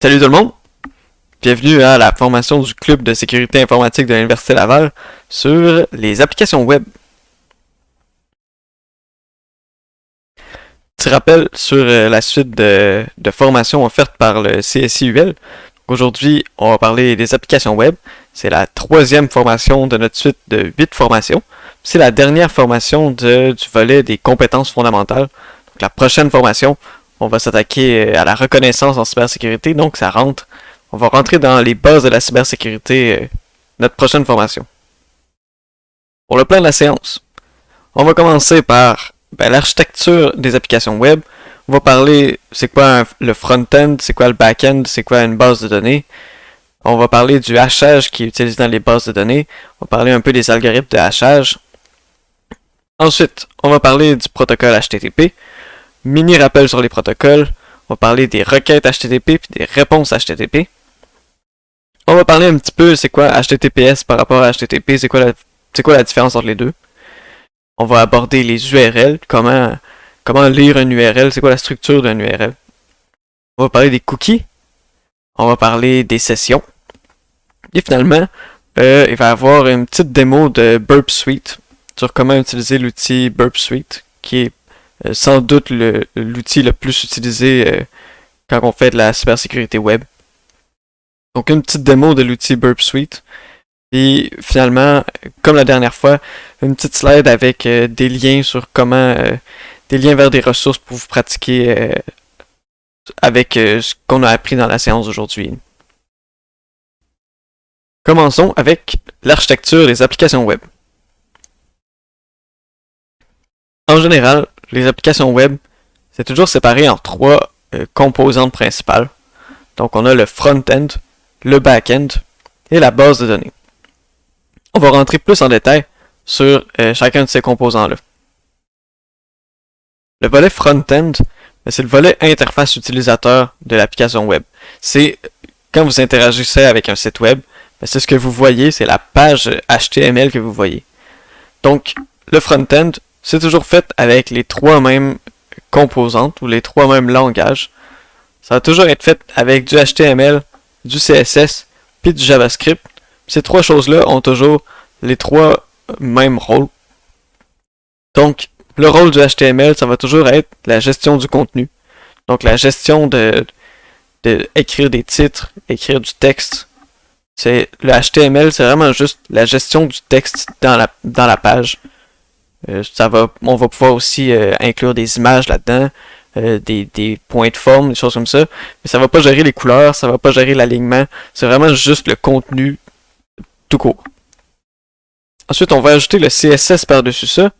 Salut tout le monde! Bienvenue à la formation du club de sécurité informatique de l'Université Laval sur les applications web. Petit rappel sur la suite de formations offertes par le CSIUL. Aujourd'hui, on va parler des applications web. C'est la troisième formation de notre suite de 8 formations. C'est la dernière formation du volet des compétences fondamentales. Donc, la prochaine formation, on va s'attaquer à la reconnaissance en cybersécurité. Donc, on va rentrer dans les bases de la cybersécurité, notre prochaine formation. Pour le plan de la séance, on va commencer par l'architecture des applications web. On va parler c'est quoi le front-end, c'est quoi le back-end, c'est quoi une base de données. On va parler du hachage qui est utilisé dans les bases de données. On va parler un peu des algorithmes de hachage. Ensuite, on va parler du protocole HTTP. Mini rappel sur les protocoles. On va parler des requêtes HTTP puis des réponses HTTP. On va parler un petit peu c'est quoi HTTPS par rapport à HTTP, c'est quoi la différence entre les deux. On va aborder les URL, comment lire une URL, c'est quoi la structure d'une URL. On va parler des cookies. On va parler des sessions. Et finalement, il va y avoir une petite démo de Burp Suite sur comment utiliser l'outil Burp Suite, qui est sans doute l'outil le plus utilisé quand on fait de la cybersécurité web. Donc une petite démo de l'outil Burp Suite. Et finalement, comme la dernière fois, une petite slide avec des liens sur des liens vers des ressources pour vous pratiquer avec ce qu'on a appris dans la séance d'aujourd'hui. Commençons avec l'architecture des applications web. En général, les applications web, c'est toujours séparé en trois composantes principales. Donc on a le front-end, le back-end et la base de données. On va rentrer plus en détail sur chacun de ces composants-là. Le volet front-end, c'est le volet interface utilisateur de l'application web. C'est quand vous interagissez avec un site web, c'est ce que vous voyez, c'est la page HTML que vous voyez. Donc, le front-end, c'est toujours fait avec les trois mêmes composantes ou les trois mêmes langages. Ça va toujours être fait avec du HTML, du CSS, puis du JavaScript. Ces trois choses-là ont toujours les trois mêmes rôles. Donc, le rôle du HTML, ça va toujours être la gestion du contenu. Donc, la gestion de écrire des titres, écrire du texte. Le HTML, c'est vraiment juste la gestion du texte dans la page. On va pouvoir aussi inclure des images là-dedans, des points de forme, des choses comme ça. Mais ça va pas gérer les couleurs, ça va pas gérer l'alignement. C'est vraiment juste le contenu tout court. Ensuite, on va ajouter le CSS par-dessus ça,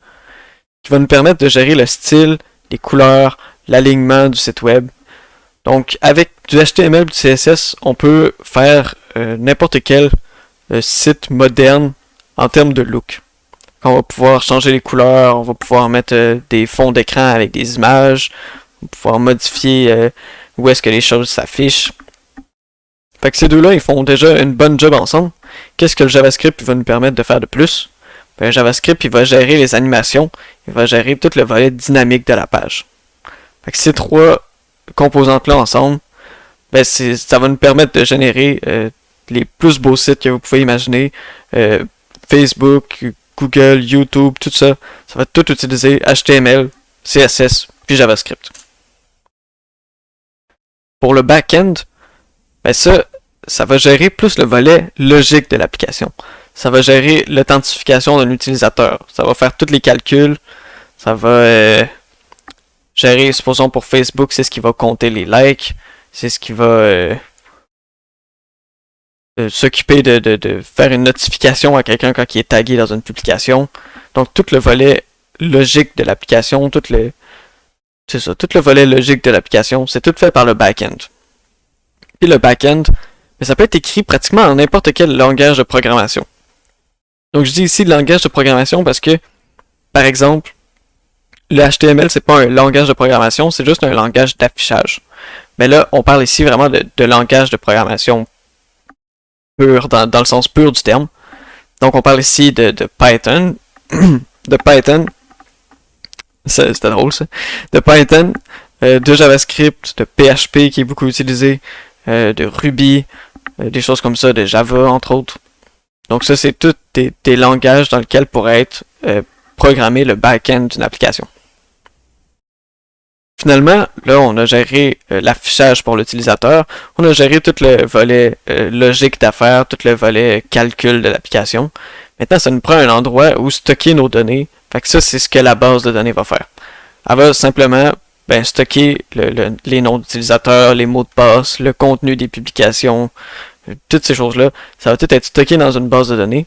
qui va nous permettre de gérer le style, les couleurs, l'alignement du site web. Donc, avec du HTML et du CSS, on peut faire n'importe quel site moderne en termes de look. On va pouvoir changer les couleurs, on va pouvoir mettre des fonds d'écran avec des images, on va pouvoir modifier où est-ce que les choses s'affichent. Fait que ces deux-là, ils font déjà une bonne job ensemble. Qu'est-ce que le JavaScript va nous permettre de faire de plus? Le JavaScript, il va gérer les animations, il va gérer tout le volet dynamique de la page. Fait que ces trois composantes-là ensemble, ça va nous permettre de générer les plus beaux sites que vous pouvez imaginer. Facebook, Google, YouTube, tout ça, ça va tout utiliser HTML, CSS, puis JavaScript. Pour le back-end, ça va gérer plus le volet logique de l'application. Ça va gérer l'authentification d'un utilisateur. Ça va faire tous les calculs. Ça va gérer, supposons pour Facebook, c'est ce qui va compter les likes. C'est ce qui va s'occuper de faire une notification à quelqu'un quand il est tagué dans une publication. Donc tout le volet logique de l'application, tout le volet logique de l'application, c'est tout fait par le back-end. Puis le back-end, ça peut être écrit pratiquement en n'importe quel langage de programmation. Donc je dis ici le langage de programmation parce que, par exemple, le HTML c'est pas un langage de programmation, c'est juste un langage d'affichage. Mais là, on parle ici vraiment de langage de programmation pur, dans le sens pur du terme. Donc on parle ici de Python, de Python, c'était drôle ça, de Python, de JavaScript, de PHP qui est beaucoup utilisé, de Ruby, des choses comme ça, de Java entre autres. Donc ça, c'est tous des langages dans lesquels pourrait être programmé le back-end d'une application. Finalement, là, on a géré l'affichage pour l'utilisateur, on a géré tout le volet logique d'affaires, tout le volet calcul de l'application. Maintenant, ça nous prend un endroit où stocker nos données. Fait que ça, c'est ce que la base de données va faire. Elle va simplement stocker les noms d'utilisateurs, les mots de passe, le contenu des publications, toutes ces choses-là. Ça va tout être stocké dans une base de données.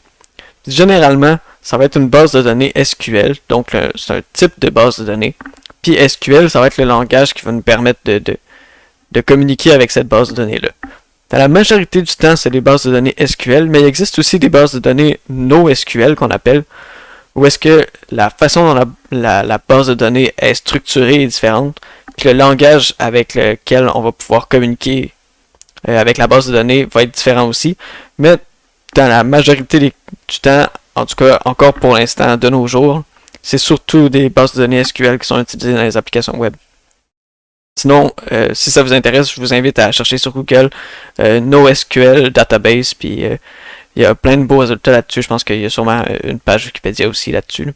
Généralement, ça va être une base de données SQL, donc c'est un type de base de données. Puis SQL, ça va être le langage qui va nous permettre de communiquer avec cette base de données-là. Dans la majorité du temps, c'est des bases de données SQL, mais il existe aussi des bases de données NoSQL qu'on appelle, où est-ce que la façon dont la base de données est structurée est différente, puis le langage avec lequel on va pouvoir communiquer avec la base de données va être différent aussi, mais dans la majorité du temps, en tout cas encore pour l'instant de nos jours, c'est surtout des bases de données SQL qui sont utilisées dans les applications web. Sinon, si ça vous intéresse, je vous invite à chercher sur Google NoSQL Database, puis il y a plein de beaux résultats là-dessus. Je pense qu'il y a sûrement une page Wikipédia aussi là-dessus.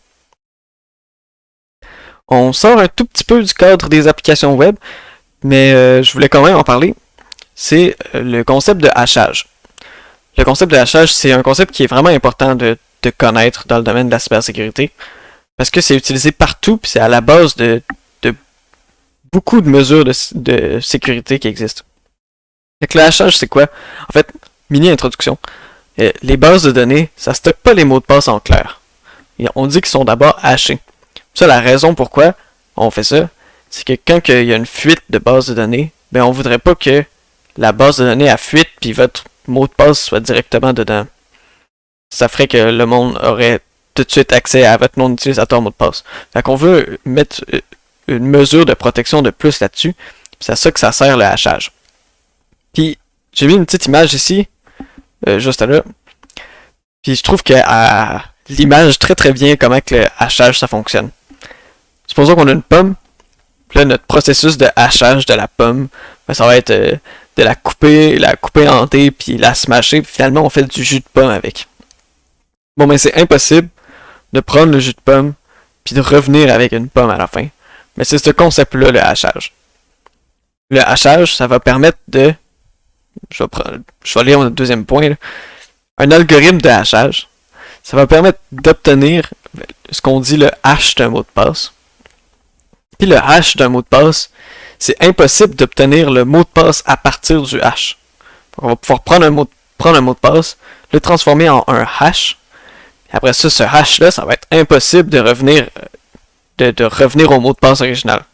On sort un tout petit peu du cadre des applications web, mais je voulais quand même en parler. C'est le concept de hachage. Le concept de hachage, c'est un concept qui est vraiment important de connaître dans le domaine de la cybersécurité, parce que c'est utilisé partout, puis c'est à la base de beaucoup de mesures de sécurité qui existent. Donc, le hachage, c'est quoi? En fait, mini-introduction. Les bases de données, ça stocke pas les mots de passe en clair. Et on dit qu'ils sont d'abord hachés. Ça, la raison pourquoi on fait ça, c'est que quand il y a une fuite de base de données, on voudrait pas que la base de données a fuite puis votre mot de passe soit directement dedans. Ça ferait que le monde aurait tout de suite accès à votre nom d'utilisateur mot de passe. Fait qu'on veut mettre une mesure de protection de plus là-dessus. C'est à ça que ça sert le hachage. Puis, j'ai mis une petite image ici, juste là. Puis je trouve qu'elle l'image très très bien comment que le hachage ça fonctionne. Supposons qu'on a une pomme, puis là notre processus de hachage de la pomme, ça va être de la couper en dés, puis la smasher, puis finalement on fait du jus de pomme avec. Bon, c'est impossible de prendre le jus de pomme, puis de revenir avec une pomme à la fin. Mais c'est ce concept-là, le hachage. Le hachage, ça va permettre de... Je vais lire mon deuxième point. Là. Un algorithme de hachage, ça va permettre d'obtenir ce qu'on dit le hash d'un mot de passe. Puis le hash d'un mot de passe, c'est impossible d'obtenir le mot de passe à partir du hash. Donc on va pouvoir prendre un mot de passe, le transformer en un hash. Et après ça, ce hash-là, ça va être impossible de revenir au mot de passe original.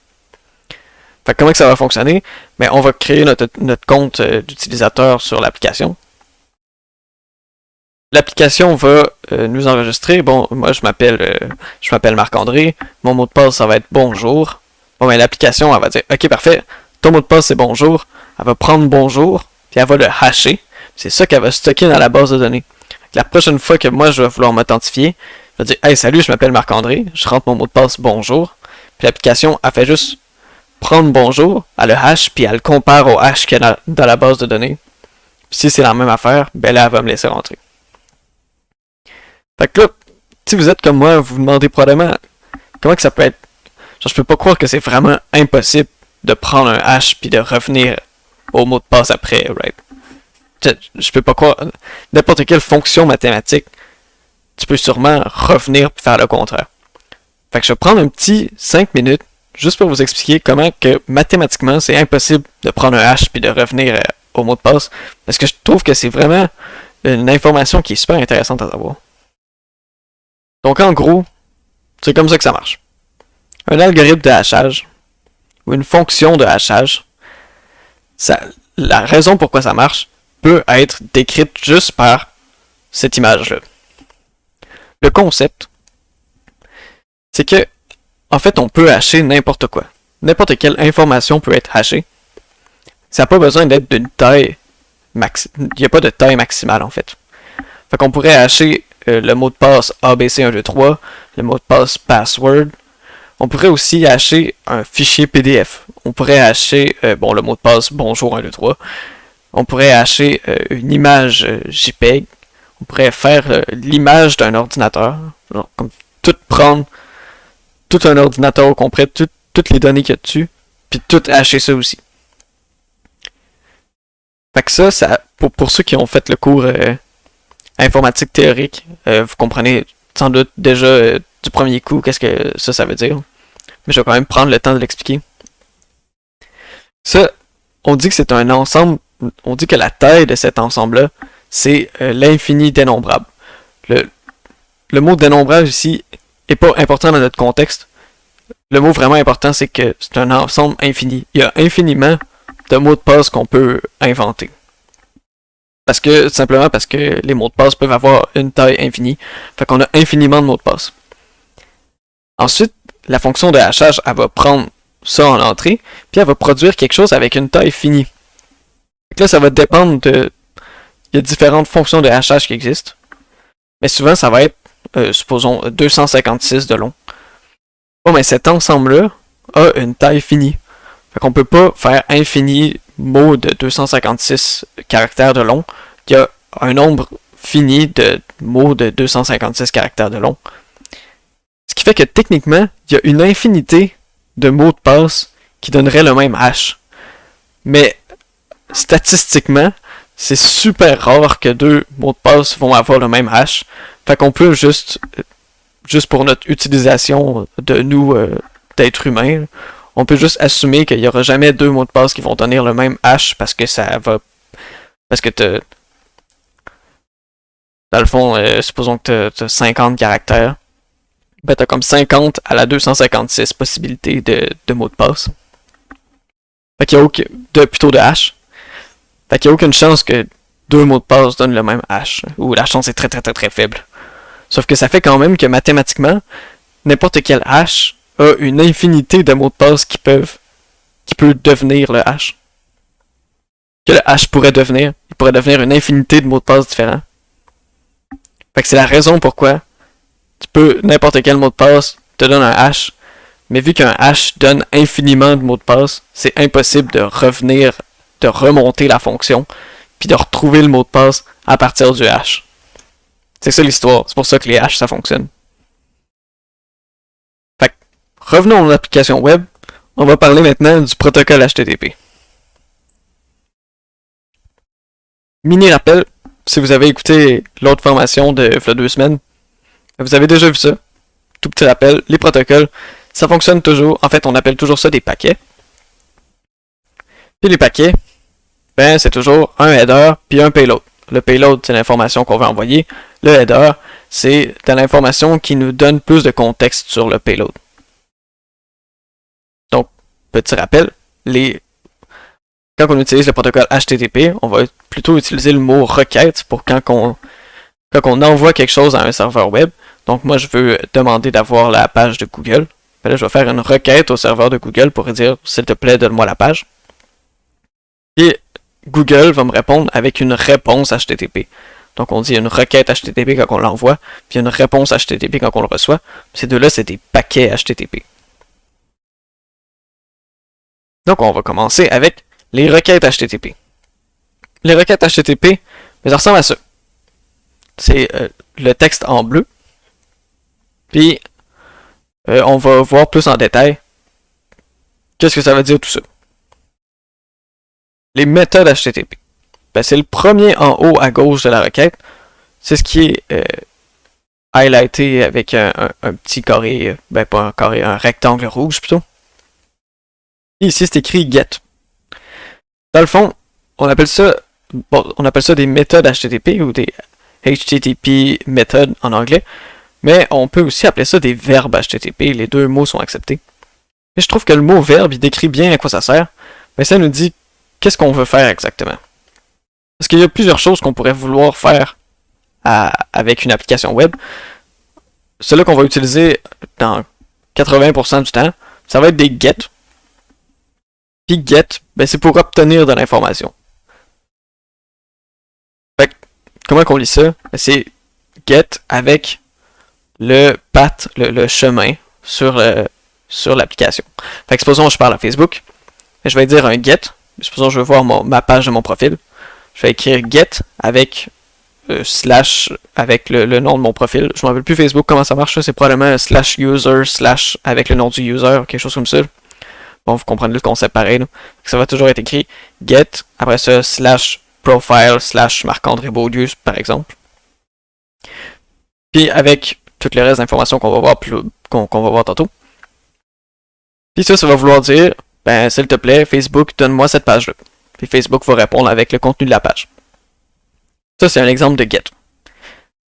Fait que comment que ça va fonctionner? On va créer notre compte d'utilisateur sur l'application. L'application va nous enregistrer. Bon, moi je m'appelle Marc-André. Mon mot de passe, ça va être bonjour. Bon, l'application, elle va dire OK, parfait, ton mot de passe c'est bonjour. Elle va prendre bonjour, puis elle va le hasher. C'est ça qu'elle va stocker dans la base de données. La prochaine fois que moi je vais vouloir m'authentifier, je vais dire hey, salut, je m'appelle Marc-André, je rentre mon mot de passe bonjour. Puis l'application, elle fait juste prendre bonjour, elle le hash, puis elle le compare au hash qu'il y a dans la base de données. Puis si c'est la même affaire, là, elle va me laisser rentrer. Fait que là, si vous êtes comme moi, vous vous demandez probablement comment que ça peut être. Genre, je peux pas croire que c'est vraiment impossible de prendre un hash puis de revenir au mot de passe après, right? Je peux pas croire. N'importe quelle fonction mathématique, tu peux sûrement revenir puis faire le contraire. Fait que je vais prendre un petit 5 minutes juste pour vous expliquer comment que mathématiquement c'est impossible de prendre un hash puis de revenir au mot de passe. Parce que je trouve que c'est vraiment une information qui est super intéressante à savoir. Donc en gros, c'est comme ça que ça marche. Un algorithme de hachage, ou une fonction de hachage, la raison pourquoi ça marche peut être décrite juste par cette image-là. Le concept, c'est que, en fait, on peut hasher n'importe quoi. N'importe quelle information peut être hachée. Ça n'a pas besoin d'être d'une taille il n'y a pas de taille maximale, en fait. Fait qu'on pourrait hacher le mot de passe ABC123, le mot de passe password. On pourrait aussi hacher un fichier PDF. On pourrait hacher le mot de passe bonjour123. on pourrait hacher une image JPEG, on pourrait faire l'image d'un ordinateur, genre, comme tout prendre, tout un ordinateur au complet, toutes les données qu'il y a dessus, puis tout hacher ça aussi. Fait que ça pour ceux qui ont fait le cours informatique théorique, vous comprenez sans doute déjà du premier coup qu'est-ce que ça veut dire. Mais je vais quand même prendre le temps de l'expliquer. Ça, on dit que c'est un ensemble, on dit que la taille de cet ensemble-là, c'est l'infini dénombrable. Le mot dénombrable ici est pas important dans notre contexte. Le mot vraiment important, c'est que c'est un ensemble infini. Il y a infiniment de mots de passe qu'on peut inventer. Simplement parce que les mots de passe peuvent avoir une taille infinie. Fait qu'on a infiniment de mots de passe. Ensuite, la fonction de hachage, elle va prendre ça en entrée, puis elle va produire quelque chose avec une taille finie. Donc là, ça va dépendre de... Il y a différentes fonctions de hachage qui existent. Mais souvent, ça va être, supposons, 256 de long. Bon, mais cet ensemble-là a une taille finie. Fait qu'on peut pas faire infini mots de 256 caractères de long. Il y a un nombre fini de mots de 256 caractères de long. Ce qui fait que techniquement, il y a une infinité de mots de passe qui donneraient le même hash. Mais statistiquement, c'est super rare que deux mots de passe vont avoir le même hash. Fait qu'on peut juste pour notre utilisation de nous, d'êtres humains, on peut juste assumer qu'il n'y aura jamais deux mots de passe qui vont donner le même hash parce que ça va... Parce que dans le fond, supposons que tu as 50 caractères. Ben, tu as comme 50 à la 256 possibilités de mots de passe. Fait qu'il y a plutôt de hash. Fait qu'il n'y a aucune chance que deux mots de passe donnent le même hash. Ou la chance est très très très très faible. Sauf que ça fait quand même que mathématiquement, n'importe quel hash a une infinité de mots de passe qui peut devenir le hash. Que le hash pourrait devenir. Il pourrait devenir une infinité de mots de passe différents. Fait que c'est la raison pourquoi n'importe quel mot de passe te donne un hash, mais vu qu'un hash donne infiniment de mots de passe, c'est impossible de remonter la fonction, puis de retrouver le mot de passe à partir du hash. C'est ça l'histoire, c'est pour ça que les hashes ça fonctionne. Fait que, revenons à l'application web, on va parler maintenant du protocole HTTP. Mini rappel, si vous avez écouté l'autre formation de il y a 2 semaines, vous avez déjà vu ça. Tout petit rappel, les protocoles, ça fonctionne toujours. En fait, on appelle toujours ça des paquets. Puis les paquets, ben c'est toujours un header puis un payload. Le payload, c'est l'information qu'on veut envoyer. Le header, c'est de l'information qui nous donne plus de contexte sur le payload. Donc, petit rappel, quand on utilise le protocole HTTP, on va plutôt utiliser le mot requête pour quand on envoie quelque chose à un serveur web. Donc moi, je veux demander d'avoir la page de Google. Ben là, je vais faire une requête au serveur de Google pour dire « S'il te plaît, donne-moi la page ». Puis Google va me répondre avec une réponse HTTP. Donc on dit une requête HTTP quand on l'envoie, puis une réponse HTTP quand on le reçoit. Ces deux-là, c'est des paquets HTTP. Donc on va commencer avec les requêtes HTTP. Les requêtes HTTP, ça ressemble à ça. C'est le texte en bleu. Puis, on va voir plus en détail qu'est-ce que ça veut dire tout ça. Les méthodes HTTP. Ben, c'est le premier en haut à gauche de la requête. C'est ce qui est highlighté avec un petit carré, ben pas un carré, un rectangle rouge plutôt. Et ici, c'est écrit GET. Dans le fond, on appelle ça des méthodes HTTP ou des HTTP méthodes en anglais. Mais on peut aussi appeler ça des verbes HTTP, les deux mots sont acceptés. Et je trouve que le mot verbe, il décrit bien à quoi ça sert, mais ça nous dit qu'est-ce qu'on veut faire exactement. Parce qu'il y a plusieurs choses qu'on pourrait vouloir faire avec une application web. Celle-là qu'on va utiliser dans 80% du temps, ça va être des get. Puis get, ben c'est pour obtenir de l'information. Fait que, comment qu'on lit ça? Ben c'est get avec le path, le chemin sur l'application. Fait que supposons que je parle à Facebook, je vais dire un get, supposons que je veux voir ma page de mon profil. je vais écrire get avec slash avec le nom de mon profil. Je ne me rappelle plus Facebook comment ça marche, c'est probablement slash user slash avec le nom du user, quelque chose comme ça. Bon, vous comprenez le concept pareil. Là. Ça va toujours être écrit get, après ça slash profile slash Marc-André Beaulieu par exemple. Puis avec tout le reste d'informations qu'on va voir qu'on va voir tantôt. Puis ça va vouloir dire, ben s'il te plaît, Facebook, donne-moi cette page-là. Puis Facebook va répondre avec le contenu de la page. Ça, c'est un exemple de get.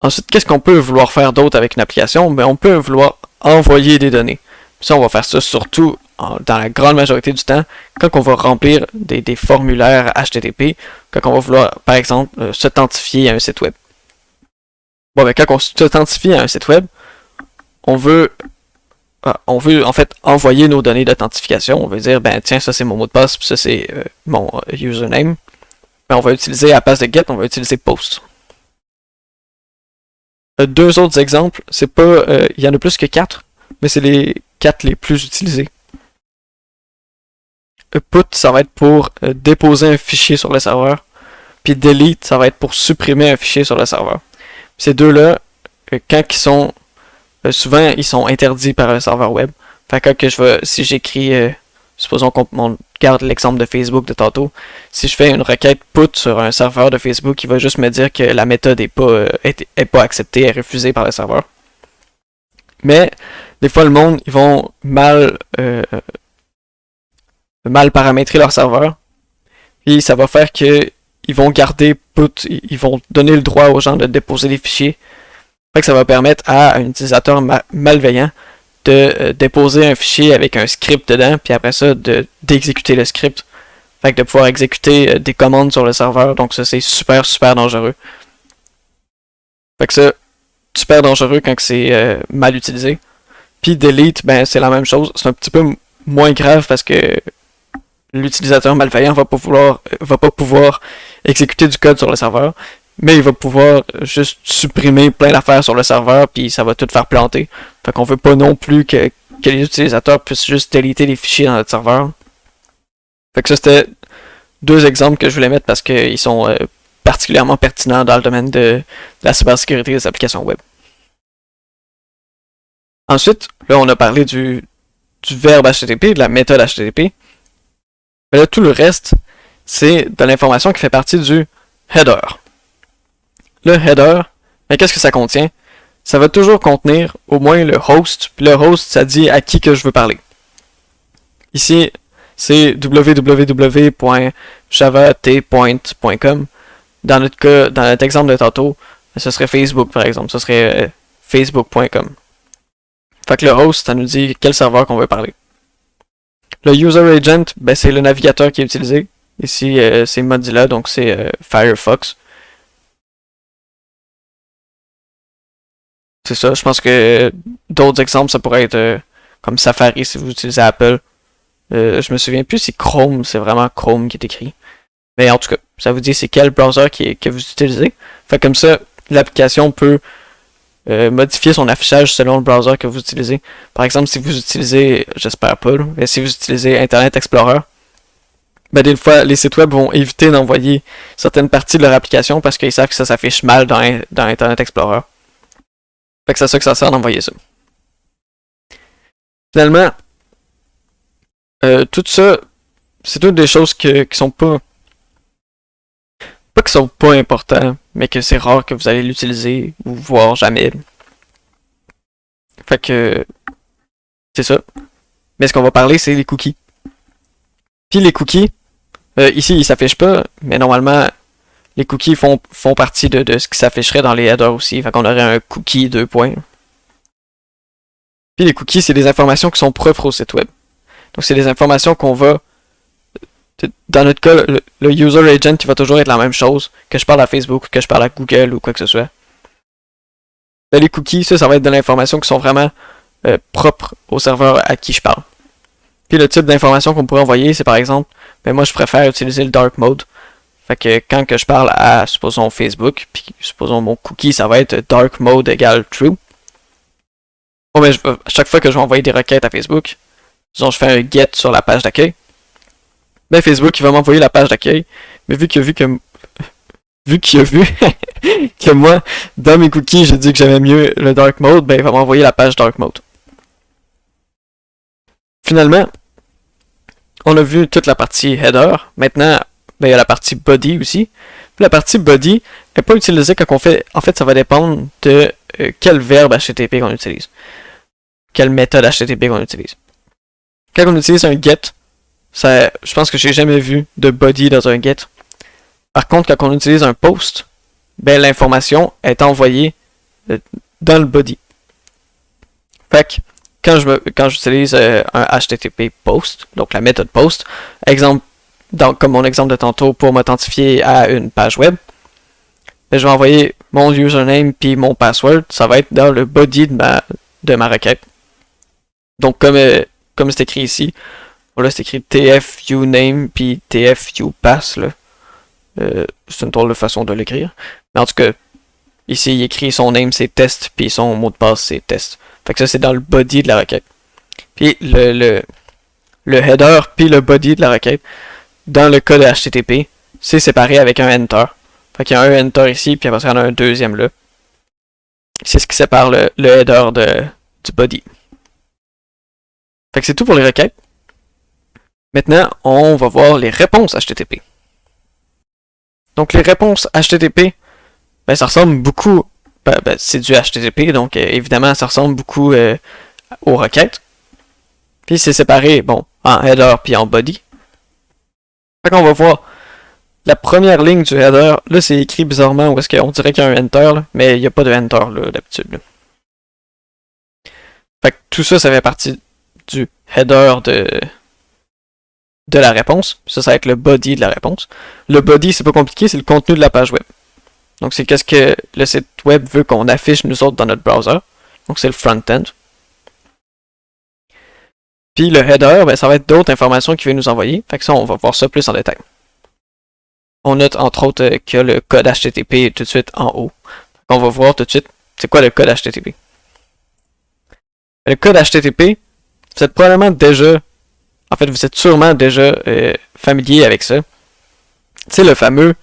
Ensuite, qu'est-ce qu'on peut vouloir faire d'autre avec une application? Ben, on peut vouloir envoyer des données. Puis ça, on va faire ça surtout dans la grande majorité du temps quand on va remplir des formulaires HTTP, quand on va vouloir, par exemple, s'authentifier à un site web. Bon, ben, quand on s'authentifie à un site web, on veut en fait envoyer nos données d'authentification. On veut dire, ben tiens, ça c'est mon mot de passe, puis ça c'est mon username. Ben, on va utiliser à la place de get, on va utiliser post. Deux autres exemples, c'est pas, il y en a plus que 4, mais c'est les 4 les plus utilisés. Put, ça va être pour déposer un fichier sur le serveur, puis delete, ça va être pour supprimer un fichier sur le serveur. Puis ces deux-là, quand ils sont souvent, ils sont interdits par un serveur web. Fait que si j'écris, supposons qu'on garde l'exemple de Facebook de tantôt, si je fais une requête put sur un serveur de Facebook, il va juste me dire que la méthode est pas acceptée, est refusée par le serveur. Mais, des fois, le monde, ils vont mal paramétrer leur serveur. Et ça va faire que ils vont garder put, ils vont donner le droit aux gens de déposer des fichiers. Fait que ça va permettre à un utilisateur malveillant de déposer un fichier avec un script dedans, puis après ça, d'exécuter le script. Fait que de pouvoir exécuter des commandes sur le serveur. Donc ça, c'est super, super dangereux. Fait que ça, super dangereux quand c'est mal utilisé. Puis delete, ben c'est la même chose. C'est un petit peu moins grave parce que l'utilisateur malveillant va pas pouvoir exécuter du code sur le serveur. Mais il va pouvoir juste supprimer plein d'affaires sur le serveur, puis ça va tout faire planter. Fait qu'on veut pas non plus que les utilisateurs puissent juste déliter les fichiers dans notre serveur. Fait que ça, c'était deux exemples que je voulais mettre parce qu'ils sont particulièrement pertinents dans le domaine de la cybersécurité des applications web. Ensuite, là, on a parlé du verbe HTTP, de la méthode HTTP. Mais là, tout le reste, c'est de l'information qui fait partie du header. Le header, mais qu'est-ce que ça contient? Ça va toujours contenir au moins le host, puis le host, ça dit à qui que je veux parler. Ici, c'est www.javat.com. Dans notre cas, dans notre exemple de tantôt, ce serait Facebook par exemple, ce serait facebook.com. Fait que le host, ça nous dit quel serveur qu'on veut parler. Le user agent, ben, c'est le navigateur qui est utilisé. Ici, c'est Mozilla, donc c'est Firefox. C'est ça, je pense que d'autres exemples, ça pourrait être comme Safari si vous utilisez Apple. Je me souviens plus si Chrome, c'est vraiment Chrome qui est écrit. Mais en tout cas, ça vous dit c'est quel browser que vous utilisez. Fait comme ça, l'application peut modifier son affichage selon le browser que vous utilisez. Par exemple, si vous utilisez, j'espère pas, mais si vous utilisez Internet Explorer, ben des fois, les sites web vont éviter d'envoyer certaines parties de leur application parce qu'ils savent que ça s'affiche mal dans Internet Explorer. Fait que c'est ça que ça sert d'envoyer ça. Finalement, tout ça, c'est toutes des choses qui sont pas qui sont pas importantes, mais que c'est rare que vous allez l'utiliser ou voir jamais. Fait que c'est ça. Mais ce qu'on va parler, c'est les cookies. Puis les cookies, ici ils s'affichent pas, mais normalement les cookies font partie de ce qui s'afficherait dans les headers aussi. Fait qu'on aurait un cookie 2 points. Puis les cookies, c'est des informations qui sont propres au site web. Donc c'est des informations qu'on va... Dans notre cas, le user agent, il va toujours être la même chose. Que je parle à Facebook, que je parle à Google ou quoi que ce soit. Ben, les cookies, ça va être de l'information qui sont vraiment propres au serveur à qui je parle. Puis le type d'information qu'on pourrait envoyer, c'est par exemple, ben moi je préfère utiliser le dark mode. Fait que quand que je parle à, supposons, Facebook, puis supposons mon cookie, ça va être dark mode égale true. Bon, ben, à chaque fois que je vais envoyer des requêtes à Facebook, disons, je fais un get sur la page d'accueil, ben Facebook, il va m'envoyer la page d'accueil, mais vu que vu qu'il a vu que moi, dans mes cookies, j'ai dit que j'aimais mieux le dark mode, ben il va m'envoyer la page dark mode. Finalement, on a vu toute la partie header. Maintenant, ben, il y a la partie body aussi. Puis la partie body n'est pas utilisée quand on fait... En fait, ça va dépendre de quel verbe HTTP qu'on utilise. Quelle méthode HTTP qu'on utilise. Quand on utilise un get, ça, je pense que j'ai jamais vu de body dans un get. Par contre, quand on utilise un post, ben, l'information est envoyée dans le body. Fait que, quand j'utilise un HTTP post, donc la méthode post, exemple, comme mon exemple de tantôt pour m'authentifier à une page web, ben, je vais envoyer mon username puis mon password, ça va être dans le body de ma requête. Donc comme c'est écrit ici, là c'est écrit tfuname puis tfupass là. C'est une drôle de façon de l'écrire. Mais en tout cas, ici il écrit son name c'est test puis son mot de passe c'est test. Fait que ça c'est dans le body de la requête. Puis le header puis le body de la requête, dans le code HTTP, c'est séparé avec un enter. Fait qu'il y a un enter ici, puis après ça, il y en a un deuxième là. C'est ce qui sépare le header du body. Fait que c'est tout pour les requêtes. Maintenant, on va voir les réponses HTTP. Donc les réponses HTTP, ben ça ressemble beaucoup, c'est du HTTP, donc évidemment ça ressemble beaucoup aux requêtes. Puis c'est séparé, bon, en header puis en body. Fait qu'on va voir la première ligne du header, là c'est écrit bizarrement où est-ce qu'on dirait qu'il y a un enter, là, mais il n'y a pas de enter là d'habitude. Fait que tout ça, ça fait partie du header de la réponse. Ça va être le body de la réponse. Le body, c'est pas compliqué, c'est le contenu de la page web. Donc c'est qu'est-ce que le site web veut qu'on affiche nous autres dans notre browser. Donc c'est le front-end. Puis le header, ben, ça va être d'autres informations qu'il veut nous envoyer. Fait que ça, on va voir ça plus en détail. On note entre autres que le code HTTP est tout de suite en haut. On va voir tout de suite c'est quoi le code HTTP. Le code HTTP, vous êtes probablement déjà, en fait vous êtes sûrement déjà familier avec ça. C'est le fameux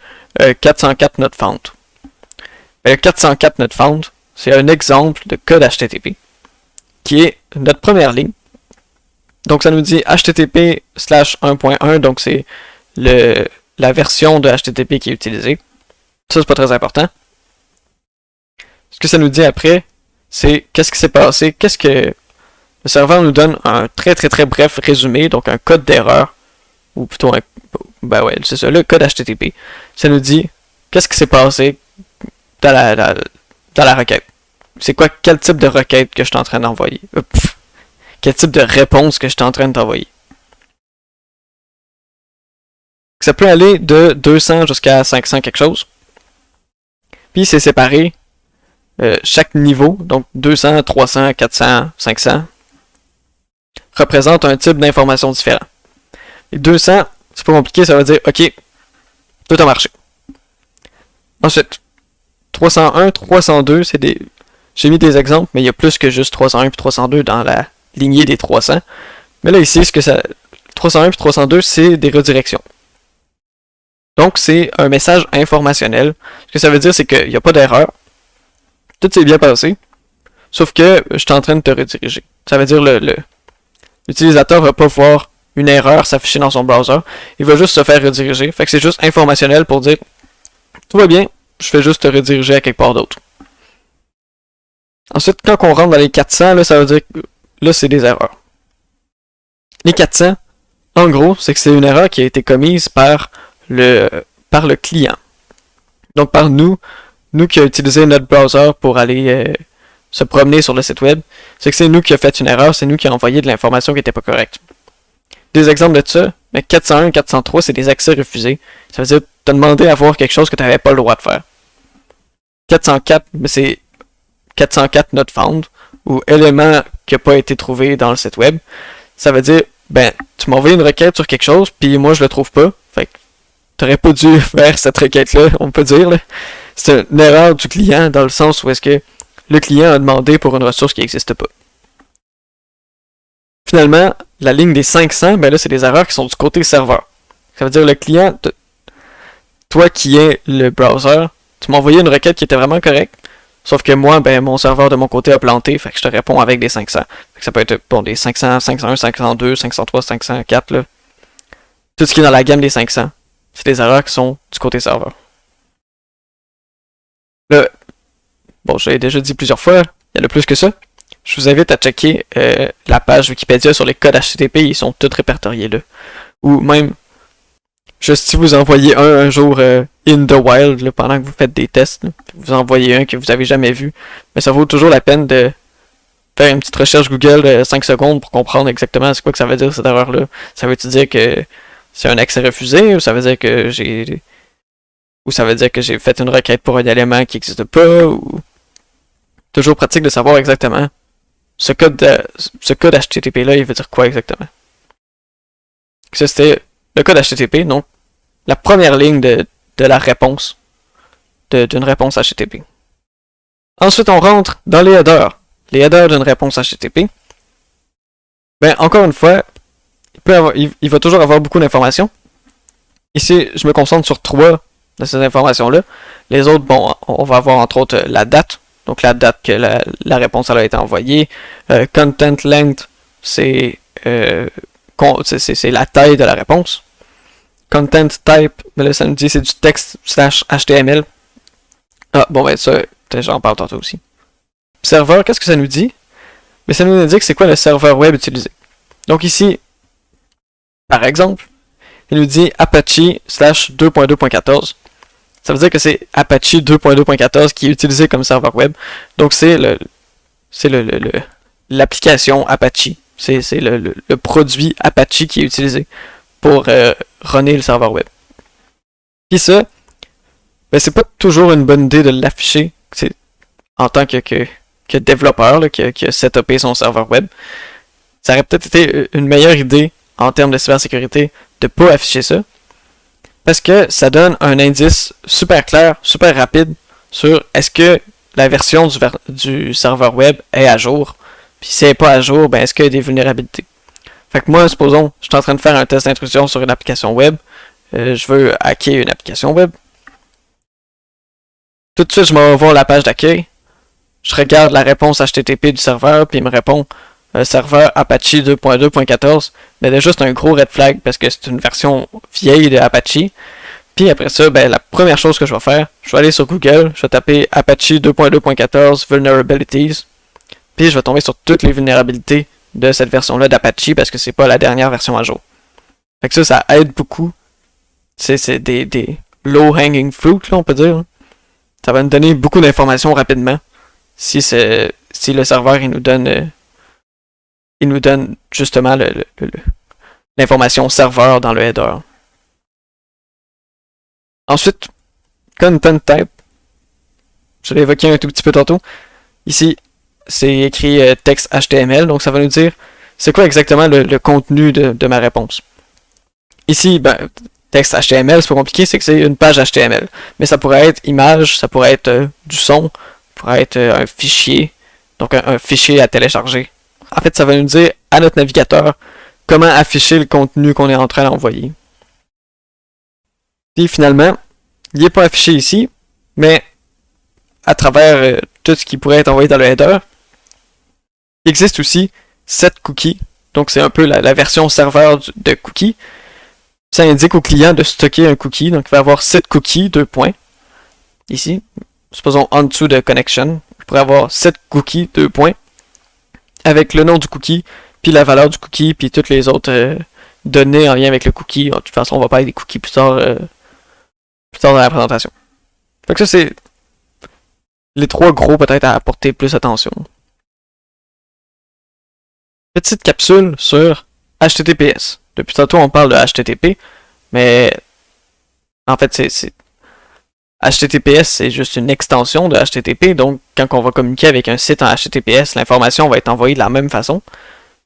404 not found. Le 404 not found, c'est un exemple de code HTTP qui est notre première ligne. Donc ça nous dit HTTP / 1.1, donc c'est la version de HTTP qui est utilisée. Ça, c'est pas très important. Ce que ça nous dit après, c'est qu'est-ce qui s'est passé, qu'est-ce que le serveur nous donne un très très très bref résumé, donc un code d'erreur, ou plutôt un, ben ouais, c'est ça, le code HTTP. Ça nous dit qu'est-ce qui s'est passé dans la requête. C'est quoi, quel type de requête que je suis en train d'envoyer. Quel type de réponse que je suis en train d'envoyer. Ça peut aller de 200 jusqu'à 500 quelque chose. Puis c'est séparé chaque niveau, donc 200, 300, 400, 500, représente un type d'information différent. Et 200, c'est pas compliqué, ça veut dire, ok, tout a marché. Ensuite, 301, 302, c'est des... J'ai mis des exemples, mais il y a plus que juste 301 et 302 dans la lignée des 300. Mais là, ici, ce que ça... 301 et 302, c'est des redirections. Donc, c'est un message informationnel. Ce que ça veut dire, c'est qu'il n'y a pas d'erreur. Tout s'est bien passé. Sauf que je suis en train de te rediriger. Ça veut dire l'utilisateur ne va pas voir une erreur s'afficher dans son browser. Il va juste se faire rediriger. Fait que c'est juste informationnel pour dire tout va bien, je fais juste te rediriger à quelque part d'autre. Ensuite, quand on rentre dans les 400, là, ça veut dire que là, c'est des erreurs. Les 400, en gros, c'est que c'est une erreur qui a été commise par le client. Donc par nous qui a utilisé notre browser pour aller se promener sur le site web, c'est que c'est nous qui a fait une erreur, c'est nous qui a envoyé de l'information qui n'était pas correcte. Des exemples de ça, mais 401 et 403, c'est des accès refusés. Ça veut dire que tu as demandé à voir quelque chose que tu n'avais pas le droit de faire. 404, c'est 404 not found, ou élément qui n'a pas été trouvé dans le site web. Ça veut dire, ben, tu m'as envoyé une requête sur quelque chose, puis moi je le trouve pas. Fait que t'aurais pas dû faire cette requête-là, on peut dire. C'est une erreur du client dans le sens où est-ce que le client a demandé pour une ressource qui n'existe pas. Finalement, la ligne des 500, ben là, c'est des erreurs qui sont du côté serveur. Ça veut dire le client toi qui es le browser, tu m'as envoyé une requête qui était vraiment correcte. Sauf que moi, ben, mon serveur de mon côté a planté, fait que je te réponds avec des 500. Fait que ça peut être bon, des 500, 501, 502, 503, 504, là. Tout ce qui est dans la gamme des 500, c'est des erreurs qui sont du côté serveur. Là, bon, j'ai déjà dit plusieurs fois, il y en a plus que ça. Je vous invite à checker la page Wikipédia sur les codes HTTP, ils sont tous répertoriés là. Ou même, juste si vous envoyez un jour in the wild, là, pendant que vous faites des tests, là, vous envoyez un que vous avez jamais vu, mais ça vaut toujours la peine de faire une petite recherche Google de 5 secondes pour comprendre exactement c'est quoi que ça veut dire cette erreur-là. Ça veut-tu dire que c'est un accès refusé, ou ça veut dire que j'ai fait une requête pour un élément qui n'existe pas, ou toujours pratique de savoir exactement ce code HTTP là, il veut dire quoi exactement. Ça c'était le code HTTP, donc la première ligne de la réponse d'une réponse HTTP. Ensuite, on rentre dans les headers. Les headers d'une réponse HTTP. Ben, encore une fois, il va toujours avoir beaucoup d'informations. Ici, je me concentre sur 3 de ces informations-là. Les autres, bon, on va avoir entre autres la date. Donc la date que la réponse a été envoyée. Content length, c'est la taille de la réponse. Content type, mais là ça nous dit c'est du texte / HTML. Ah, bon ben ça, j'en parle tantôt aussi. Serveur, qu'est-ce que ça nous dit? Mais ça nous indique c'est quoi le serveur web utilisé. Donc ici, par exemple, il nous dit Apache /2.2.14. Ça veut dire que c'est Apache 2.2.14 qui est utilisé comme serveur web. Donc c'est l'application Apache. C'est le produit Apache qui est utilisé pour runner le serveur web. Puis ça, ben c'est pas toujours une bonne idée de l'afficher en tant que développeur là, qui a setupé son serveur web. Ça aurait peut-être été une meilleure idée en termes de cybersécurité de pas afficher ça. Parce que ça donne un indice super clair, super rapide sur est-ce que la version du serveur web est à jour. Puis si elle n'est pas à jour, ben est-ce qu'il y a des vulnérabilités. Fait que moi, supposons, je suis en train de faire un test d'intrusion sur une application web. Je veux hacker une application web. Tout de suite, je m'en vais voir la page d'accueil. Je regarde la réponse HTTP du serveur, puis il me répond serveur Apache 2.2.14. Mais déjà, c'est un gros red flag parce que c'est une version vieille de Apache. Puis après ça, ben, la première chose que je vais faire, je vais aller sur Google, je vais taper Apache 2.2.14 Vulnerabilities. Puis je vais tomber sur toutes les vulnérabilités de cette version-là d'Apache parce que c'est pas la dernière version à jour. Fait que ça aide beaucoup. C'est des low-hanging fruit, là, on peut dire. Ça va nous donner beaucoup d'informations rapidement. Si le serveur il nous donne justement l'information serveur dans le header. Ensuite, content type. Je l'ai évoqué un tout petit peu tantôt. Ici, c'est écrit texte HTML, donc ça va nous dire c'est quoi exactement le contenu de ma réponse. Ici, ben, texte HTML, c'est pas compliqué, c'est que c'est une page HTML. Mais ça pourrait être image, ça pourrait être du son, ça pourrait être un fichier, donc un fichier à télécharger. En fait, ça va nous dire à notre navigateur comment afficher le contenu qu'on est en train d'envoyer. Puis finalement, il n'est pas affiché ici, mais à travers tout ce qui pourrait être envoyé dans le header, il existe aussi 7 cookies. Donc c'est un peu la version serveur de cookies. Ça indique au client de stocker un cookie. Donc il va avoir 7 cookies, 2 points. Ici, supposons en dessous de connection, il pourrait avoir 7 cookies, 2 points. Avec le nom du cookie, puis la valeur du cookie, puis toutes les autres données en lien avec le cookie. De toute façon, on va parler des cookies plus tard dans la présentation. Donc ça, c'est les 3 gros peut-être à apporter plus attention. Petite capsule sur HTTPS. Depuis tantôt, on parle de HTTP, mais en fait, HTTPS, c'est juste une extension de HTTP, donc quand on va communiquer avec un site en HTTPS, l'information va être envoyée de la même façon.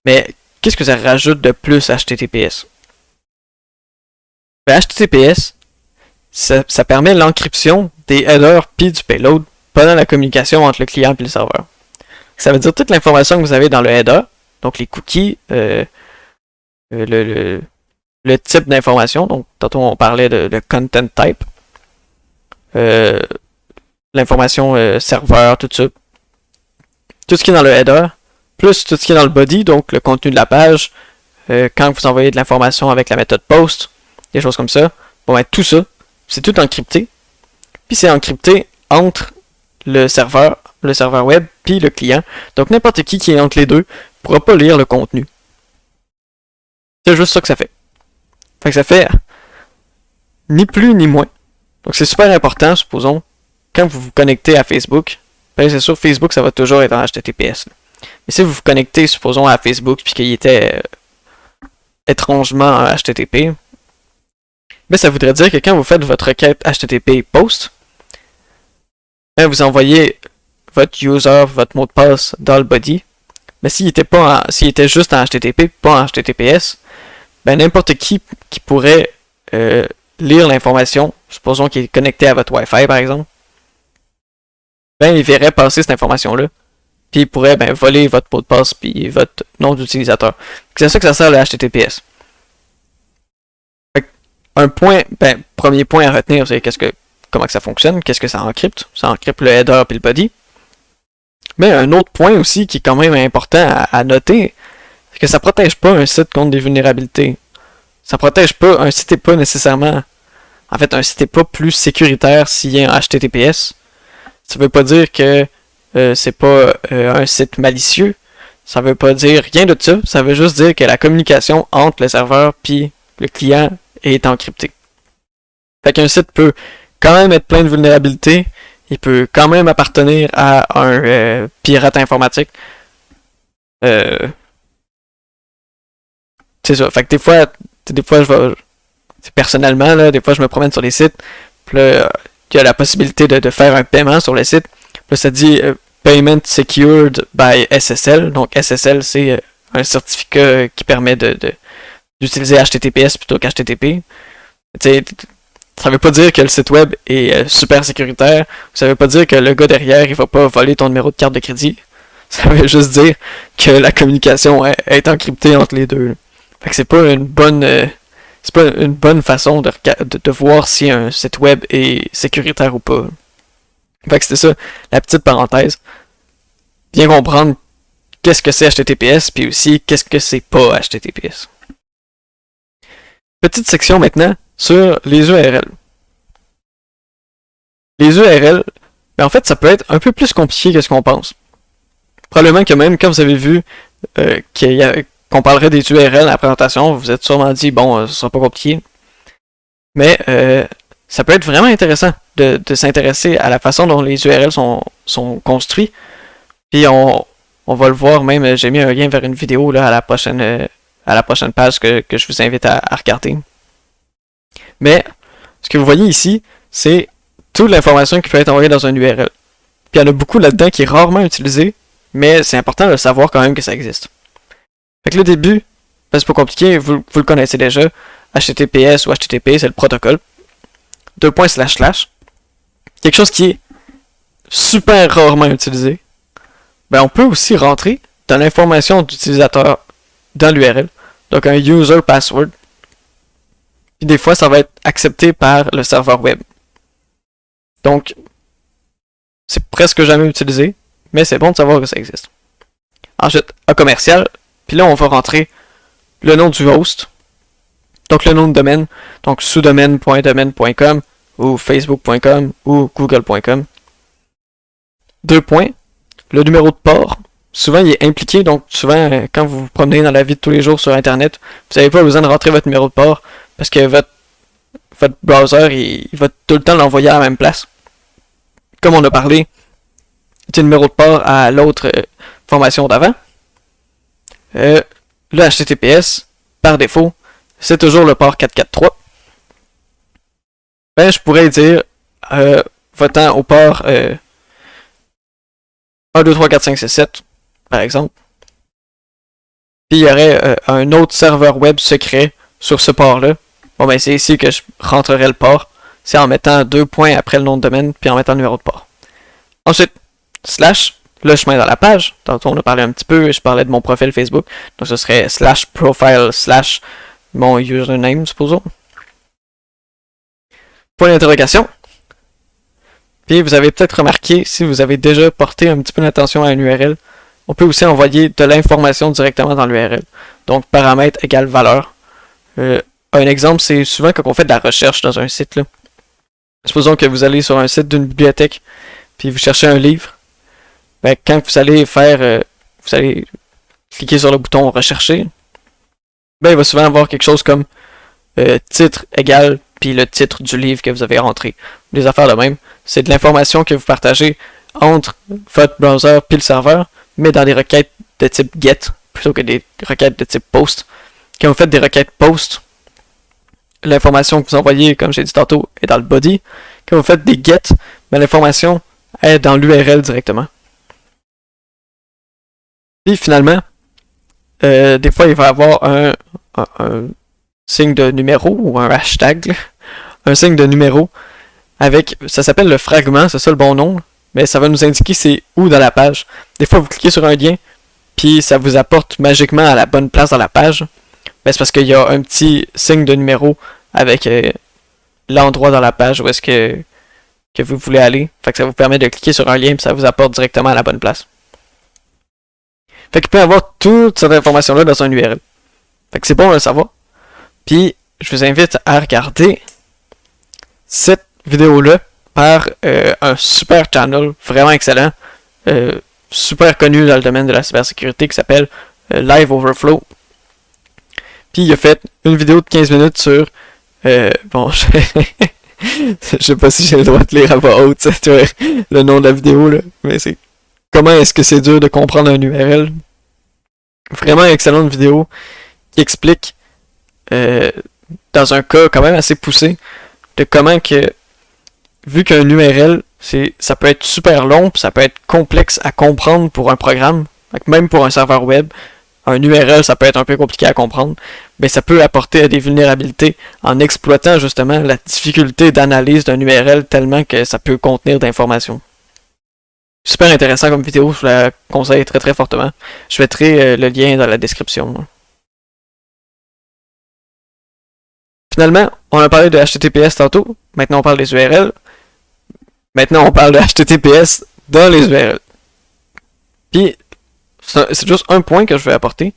Mais qu'est-ce que ça rajoute de plus HTTPS? Ben, HTTPS, ça permet l'encryption des headers puis du payload pendant la communication entre le client et le serveur. Ça veut dire toute l'information que vous avez dans le header, donc les cookies, le type d'information, donc tantôt on parlait de content type, l'information serveur, tout ça. Tout ce qui est dans le header, plus tout ce qui est dans le body, donc le contenu de la page, quand vous envoyez de l'information avec la méthode post, des choses comme ça. Bon, ben, tout ça, c'est tout encrypté. Puis c'est encrypté entre le serveur web, puis le client. Donc n'importe qui est entre les deux ne pourra pas lire le contenu. C'est juste ça que ça fait. Fait que ça fait ni plus ni moins. Donc c'est super important, supposons, quand vous vous connectez à Facebook, ben c'est sûr, Facebook, ça va toujours être en HTTPS. Mais si vous vous connectez, supposons, à Facebook, puis qu'il était étrangement en HTTP, ben ça voudrait dire que quand vous faites votre requête HTTP post, ben vous envoyez votre user, votre mot de passe dans le body. Mais s'il était juste en HTTP, pas en HTTPS, ben n'importe qui pourrait lire l'information, supposons qu'il est connecté à votre Wi-Fi par exemple, ben il verrait passer cette information-là, puis il pourrait voler votre mot de passe puis votre nom d'utilisateur. C'est ça que ça sert le HTTPS. Premier point à retenir, c'est comment que ça fonctionne, qu'est-ce que ça encrypte. Ça encrypte le header puis le body. Mais un autre point aussi qui est quand même important à noter, c'est que ça protège pas un site contre des vulnérabilités. Ça protège pas, un site n'est pas nécessairement... En fait, un site n'est pas plus sécuritaire s'il y a un HTTPS. Ça veut pas dire que c'est pas un site malicieux. Ça veut pas dire rien de ça. Ça veut juste dire que la communication entre le serveur puis le client est encryptée. Fait qu'un site peut quand même être plein de vulnérabilités. Il peut quand même appartenir à un pirate informatique. C'est ça. Fait que des fois je vais... Personnellement, là, des fois je me promène sur les sites. Puis là, il y a la possibilité de faire un paiement sur le site. Puis là, ça dit Payment Secured by SSL. Donc SSL, c'est un certificat qui permet d'utiliser HTTPS plutôt qu'HTTP. Ça veut pas dire que le site web est super sécuritaire. Ça veut pas dire que le gars derrière, il va pas voler ton numéro de carte de crédit. Ça veut juste dire que la communication est encryptée entre les deux. Fait que c'est pas une bonne façon de voir si un site web est sécuritaire ou pas. Fait que c'était ça, la petite parenthèse. Bien comprendre qu'est-ce que c'est HTTPS, puis aussi qu'est-ce que c'est pas HTTPS. Petite section maintenant sur les URL. Les URL, en fait, ça peut être un peu plus compliqué que ce qu'on pense. Probablement que même quand vous avez vu qu'on parlerait des URL à la présentation, vous vous êtes sûrement dit, bon, ce sera pas compliqué. Mais ça peut être vraiment intéressant de s'intéresser à la façon dont les URL sont construits. Puis on va le voir même, j'ai mis un lien vers une vidéo là, à la prochaine page que je vous invite à regarder. Mais ce que vous voyez ici, c'est toute l'information qui peut être envoyée dans un URL. Puis il y en a beaucoup là-dedans qui est rarement utilisé, mais c'est important de savoir quand même que ça existe. Fait que le début, c'est pas compliqué, vous le connaissez déjà. HTTPS ou HTTP, c'est le protocole. 2.//. Quelque chose qui est super rarement utilisé. On peut aussi rentrer dans l'information d'utilisateur dans l'URL. Donc un user password. Puis des fois, ça va être accepté par le serveur web. Donc, c'est presque jamais utilisé, mais c'est bon de savoir que ça existe. Ensuite, un commercial. Puis là, on va rentrer le nom du host. Donc le nom de domaine. Donc sous-domaine.domaine.com ou facebook.com ou google.com. 2 points. Le numéro de port. Souvent, il est impliqué. Donc souvent, quand vous vous promenez dans la vie de tous les jours sur Internet, vous n'avez pas besoin de rentrer votre numéro de port parce que votre browser, il va tout le temps l'envoyer à la même place. Comme on a parlé, c'est le numéro de port à l'autre formation d'avant. Le HTTPS, par défaut, c'est toujours le port 443. Je pourrais dire, votant au port 1, 2, 3, 4, 5, 6, 7, par exemple. Puis il y aurait un autre serveur web secret sur ce port-là. Bon, c'est ici que je rentrerai le port. C'est en mettant 2 points après le nom de domaine, puis en mettant le numéro de port. Ensuite, / le chemin dans la page. Tantôt, on a parlé un petit peu, je parlais de mon profil Facebook. Donc, ce serait /profile/ mon username, supposons. Point d'interrogation. Puis vous avez peut-être remarqué, si vous avez déjà porté un petit peu l'attention à une URL, on peut aussi envoyer de l'information directement dans l'URL. Donc paramètre égale valeur. Un exemple, c'est souvent quand on fait de la recherche dans un site. Là. Supposons que vous allez sur un site d'une bibliothèque, puis vous cherchez un livre. Ben, quand vous allez vous allez cliquer sur le bouton rechercher, ben il va souvent avoir quelque chose comme titre égale puis le titre du livre que vous avez rentré. Les affaires de même, c'est de l'information que vous partagez entre votre browser puis le serveur, mais dans des requêtes de type GET plutôt que des requêtes de type POST. Quand vous faites des requêtes POST, l'information que vous envoyez, comme j'ai dit tantôt, est dans le body. Quand vous faites des GET, ben, l'information est dans l'URL directement. Puis finalement, des fois il va y avoir un signe de numéro ou un hashtag, là. Un signe de numéro avec, ça s'appelle le fragment, c'est ça le bon nom, mais ça va nous indiquer c'est où dans la page. Des fois vous cliquez sur un lien, puis ça vous apporte magiquement à la bonne place dans la page. Ben, c'est parce qu'il y a un petit signe de numéro avec l'endroit dans la page où est-ce que vous voulez aller. Fait que ça vous permet de cliquer sur un lien, puis ça vous apporte directement à la bonne place. Fait qu'il peut y avoir toute cette information-là dans un URL. Fait que c'est bon de le savoir. Puis, je vous invite à regarder cette vidéo-là par un super channel, vraiment excellent, super connu dans le domaine de la cybersécurité qui s'appelle Live Overflow. Puis, il a fait une vidéo de 15 minutes sur... bon, je sais pas si j'ai le droit de lire à voix haute, le nom de la vidéo, là, mais c'est... Comment est-ce que c'est dur de comprendre un URL? Vraiment excellente vidéo qui explique dans un cas quand même assez poussé de comment que vu qu'un URL ça peut être super long puis ça peut être complexe à comprendre pour un programme, même pour un serveur web, un URL ça peut être un peu compliqué à comprendre, mais ça peut apporter des vulnérabilités en exploitant justement la difficulté d'analyse d'un URL tellement que ça peut contenir d'informations. Super intéressant comme vidéo, je la conseille très très fortement. Je mettrai le lien dans la description. Finalement, on a parlé de HTTPS tantôt, maintenant on parle des URL. Maintenant on parle de HTTPS dans les URL. Puis, c'est juste un point que je veux apporter.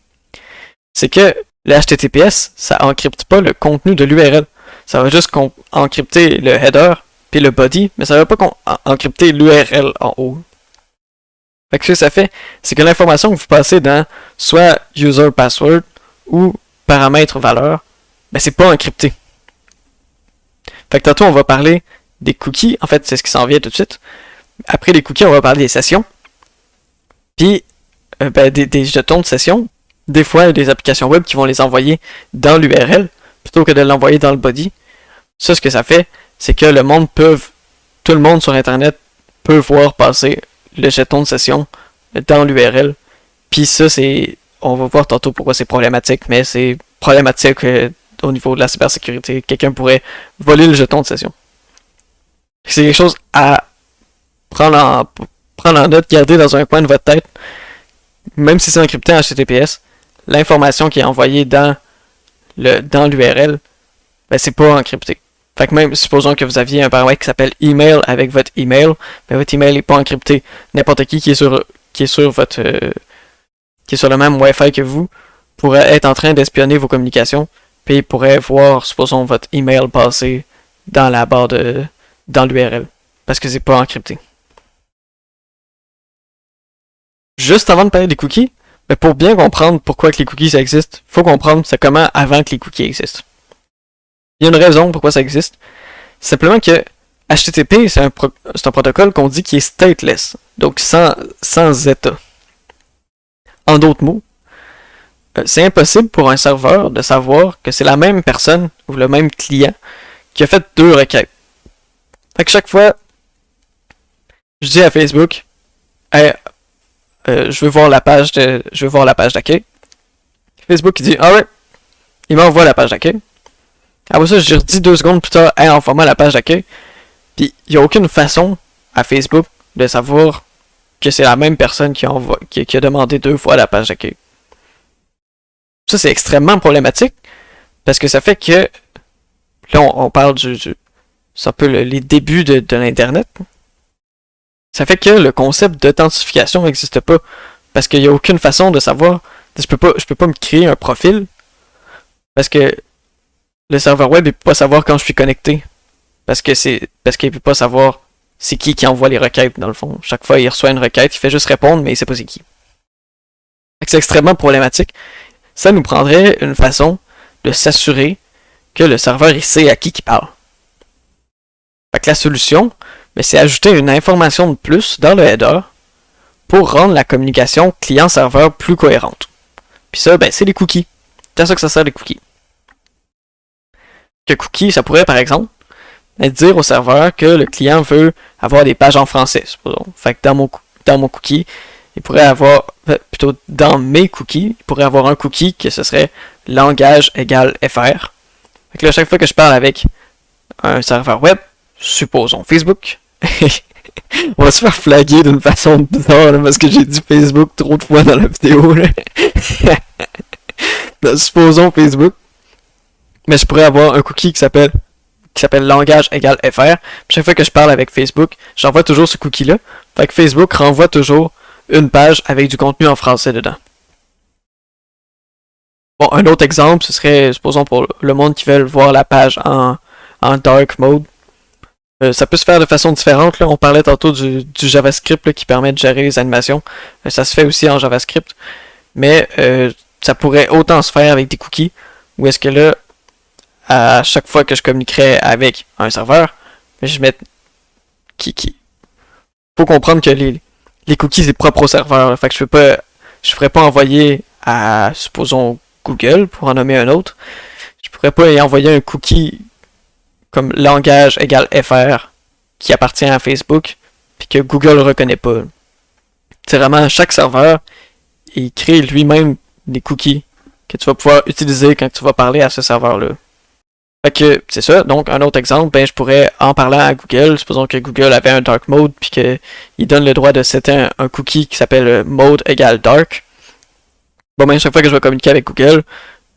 C'est que le HTTPS, ça encrypte pas le contenu de l'URL. Ça va juste encrypter le header puis le body, mais ça va pas encrypter l'URL en haut. Fait que ce que ça fait, c'est que l'information que vous passez dans soit user password ou paramètre valeur, ben c'est pas encrypté. Fait que tantôt on va parler des cookies, en fait c'est ce qui s'en vient tout de suite. Après les cookies, on va parler des sessions. Puis ben, des jetons de session. Des fois, il y a des applications web qui vont les envoyer dans l'URL plutôt que de l'envoyer dans le body. Ça, ce que ça fait, c'est que tout le monde sur Internet peut voir passer le jeton de session dans l'URL. Puis ça, on va voir tantôt pourquoi c'est problématique, mais c'est problématique au niveau de la cybersécurité. Quelqu'un pourrait voler le jeton de session. C'est quelque chose à prendre en note, garder dans un coin de votre tête. Même si c'est encrypté en HTTPS, l'information qui est envoyée dans l'URL, ben c'est pas encrypté. Fait que même, supposons que vous aviez un paramètre qui s'appelle email avec votre email, ben votre email n'est pas encrypté. N'importe qui est sur le même Wi-Fi que vous pourrait être en train d'espionner vos communications, puis il pourrait voir, supposons, votre email passer dans la barre dans l'URL, parce que c'est pas encrypté. Juste avant de parler des cookies, ben pour bien comprendre pourquoi que les cookies ça existe, faut comprendre c'est comment avant que les cookies existent. Il y a une raison pourquoi ça existe. Simplement que HTTP, c'est un protocole qu'on dit qui est stateless, donc sans état. En d'autres mots, c'est impossible pour un serveur de savoir que c'est la même personne ou le même client qui a fait deux requêtes. Fait que chaque fois, je dis à Facebook, hey, je veux voir la page d'accueil. Facebook il dit, ah ouais, il m'envoie la page d'accueil. Après ça, je redis 2 secondes plus tard, hey, envoie-moi la page d'accueil. Puis, il n'y a aucune façon à Facebook de savoir que c'est la même personne qui a demandé 2 fois la page d'accueil. Ça, c'est extrêmement problématique parce que ça fait que, là, on parle c'est un peu les débuts de l'Internet. Ça fait que le concept d'authentification n'existe pas. Parce qu'il n'y a aucune façon de savoir. Je peux pas me créer un profil. Parce que le serveur web ne peut pas savoir quand je suis connecté. Parce qu'il ne peut pas savoir c'est qui envoie les requêtes, dans le fond. Chaque fois, il reçoit une requête, il fait juste répondre, mais il sait pas c'est qui. C'est extrêmement problématique. Ça nous prendrait une façon de s'assurer que le serveur il sait à qui parle. Fait que la solution, c'est ajouter une information de plus dans le header pour rendre la communication client-serveur plus cohérente. Puis ça, c'est les cookies. C'est à ça que ça sert les cookies. Que cookies, ça pourrait par exemple dire au serveur que le client veut avoir des pages en français, supposons. Fait que dans mon cookie, il pourrait avoir, plutôt dans mes cookies, il pourrait avoir un cookie que ce serait langage égale FR. Fait que là, chaque fois que je parle avec un serveur web, supposons Facebook, on va se faire flaguer d'une façon bizarre là, parce que j'ai dit Facebook trop de fois dans la vidéo. Là. Supposons Facebook, mais je pourrais avoir un cookie qui s'appelle langage égale FR. Puis chaque fois que je parle avec Facebook, j'envoie toujours ce cookie-là. Fait que Facebook renvoie toujours une page avec du contenu en français dedans. Bon, un autre exemple, ce serait, supposons pour le monde qui veut voir la page en dark mode. Ça peut se faire de façon différente. Là. On parlait tantôt du JavaScript là, qui permet de gérer les animations. Ça se fait aussi en JavaScript. Mais ça pourrait autant se faire avec des cookies. Ou est-ce que là, à chaque fois que je communiquerais avec un serveur, je mets faut comprendre que les cookies c'est propre au serveur. Là. Fait que je ferais pas envoyer à, supposons, Google, pour en nommer un autre. Je pourrais pas y envoyer un cookie comme langage égale FR qui appartient à Facebook puis que Google reconnaît pas. C'est vraiment chaque serveur il crée lui-même des cookies que tu vas pouvoir utiliser quand tu vas parler à ce serveur-là. Fait que c'est ça. Donc un autre exemple, je pourrais en parler à Google, supposons que Google avait un dark mode puis qu'il donne le droit de setter un cookie qui s'appelle mode égale dark. Bon chaque fois que je vais communiquer avec Google,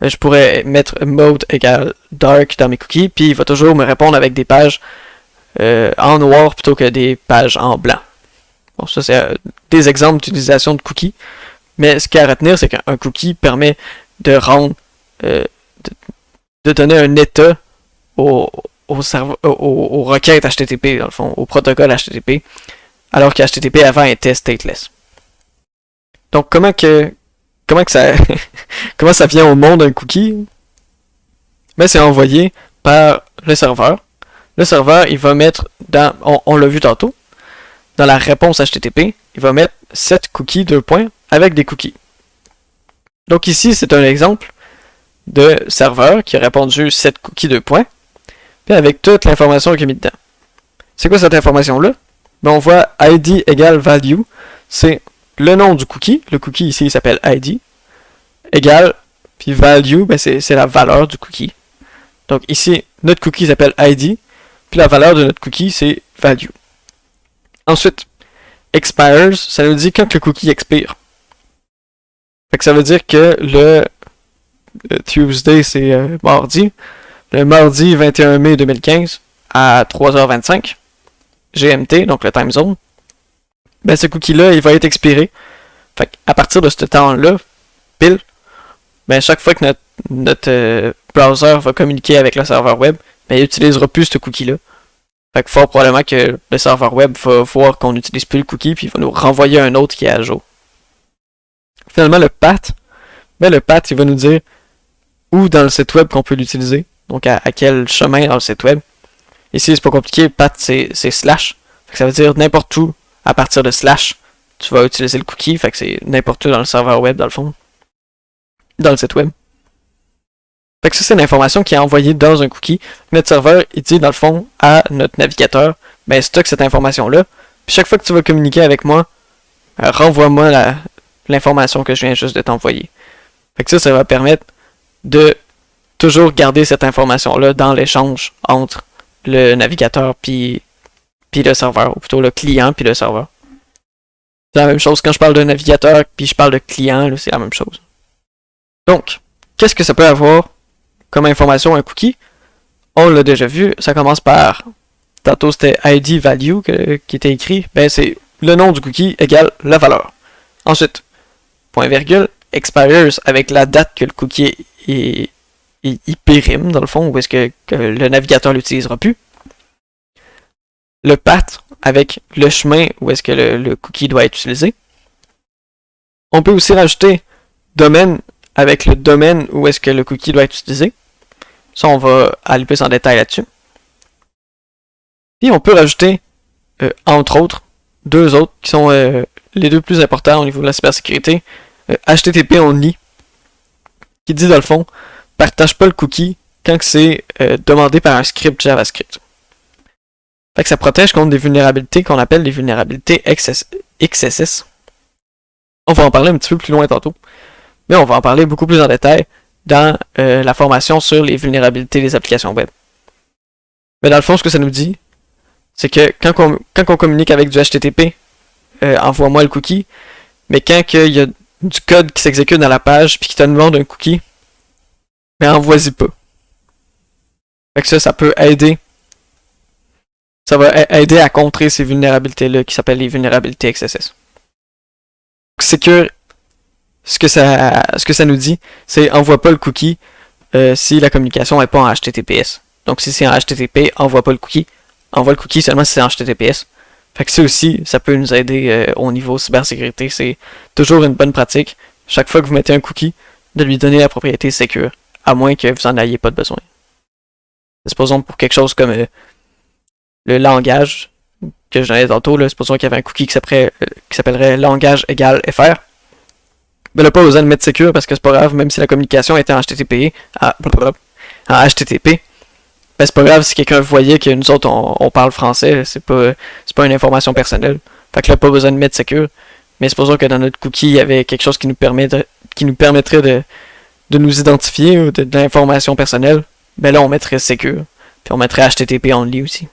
je pourrais mettre mode égale dark dans mes cookies, puis il va toujours me répondre avec des pages en noir plutôt que des pages en blanc. Bon, ça c'est des exemples d'utilisation de cookies, mais ce qu'il y a à retenir, c'est qu'un cookie permet de rendre, de donner un état aux requêtes HTTP, dans le fond, au protocole HTTP, alors que HTTP avant était stateless. Donc comment ça vient au monde un cookie? C'est envoyé par le serveur. Le serveur, il va mettre dans, on l'a vu tantôt, dans la réponse HTTP, il va mettre 7 cookies, 2 points, avec des cookies. Donc ici, c'est un exemple de serveur qui a répondu 7 cookies, 2 points, puis avec toute l'information qu'il a mis dedans. C'est quoi cette information-là? On voit ID égale value, c'est le nom du cookie. Le cookie ici, il s'appelle ID. Égale, puis value, c'est la valeur du cookie. Donc ici, notre cookie s'appelle ID, puis la valeur de notre cookie, c'est value. Ensuite, expires, ça nous dit quand le cookie expire. Fait que ça veut dire que le Tuesday, c'est mardi. Le mardi 21 mai 2015, à 3h25, GMT, donc le time zone, ce cookie-là, il va être expiré. Fait à partir de ce temps-là, pile, chaque fois que notre browser va communiquer avec le serveur web, il n'utilisera plus ce cookie-là. Fait que fort probablement que le serveur web va voir qu'on n'utilise plus le cookie, puis il va nous renvoyer un autre qui est à jour. Finalement, le path, il va nous dire où dans le site web qu'on peut l'utiliser. Donc à quel chemin dans le site web. Ici, c'est pas compliqué, path c'est slash. Fait que ça veut dire n'importe où, à partir de slash, tu vas utiliser le cookie. Fait que c'est n'importe où dans le serveur web, dans le fond. Dans le site web. Fait que ça, c'est l'information qui est envoyée dans un cookie. Notre serveur, il dit, dans le fond, à notre navigateur, stocke cette information-là. Puis chaque fois que tu vas communiquer avec moi, renvoie-moi l'information que je viens juste de t'envoyer. Fait que ça va permettre de toujours garder cette information-là dans l'échange entre le navigateur puis le serveur, ou plutôt le client puis le serveur. C'est la même chose quand je parle de navigateur puis je parle de client, c'est la même chose. Donc, qu'est-ce que ça peut avoir comme information un cookie? On l'a déjà vu, ça commence par, tantôt c'était ID value qui était écrit, c'est le nom du cookie égale la valeur. Ensuite, point virgule, expires avec la date que le cookie est périme, dans le fond, ou est-ce que le navigateur l'utilisera plus. Le path avec le chemin où est-ce que le cookie doit être utilisé. On peut aussi rajouter domaine avec le domaine où est-ce que le cookie doit être utilisé. Ça, on va aller plus en détail là-dessus. Puis on peut rajouter, entre autres, deux autres qui sont les deux plus importants au niveau de la cybersécurité. HTTP only, qui dit dans le fond, partage pas le cookie quand c'est demandé par un script JavaScript. Fait que ça protège contre des vulnérabilités qu'on appelle les vulnérabilités XSS. On va en parler un petit peu plus loin tantôt, mais on va en parler beaucoup plus en détail dans la formation sur les vulnérabilités des applications web. Mais dans le fond, ce que ça nous dit, c'est que quand on communique avec du HTTP, envoie-moi le cookie, mais quand il y a du code qui s'exécute dans la page puis qui te demande un cookie, mais envoie-y pas. Fait que ça peut aider. Ça va aider à contrer ces vulnérabilités-là qui s'appellent les vulnérabilités XSS. Secure, ce que ça nous dit, c'est envoie pas le cookie si la communication n'est pas en HTTPS. Donc si c'est en HTTP, envoie pas le cookie. Envoie le cookie seulement si c'est en HTTPS. Fait que ça aussi, ça peut nous aider au niveau cybersécurité. C'est toujours une bonne pratique, chaque fois que vous mettez un cookie, de lui donner la propriété secure, à moins que vous en ayez pas de besoin. Supposons pour quelque chose comme le langage que j'en ai tantôt, là, supposons qu'il y avait un cookie qui s'appellerait langage égale FR. Mais là, pas besoin de mettre secure parce que c'est pas grave, même si la communication était en HTTP, ben c'est pas grave si quelqu'un voyait que nous autres on parle français, c'est pas une information personnelle. Fait que là, pas besoin de mettre secure. Mais supposons que dans notre cookie, il y avait quelque chose qui nous permettrait de nous identifier ou de l'information personnelle. Ben là, on mettrait secure. Puis on mettrait HTTP only aussi.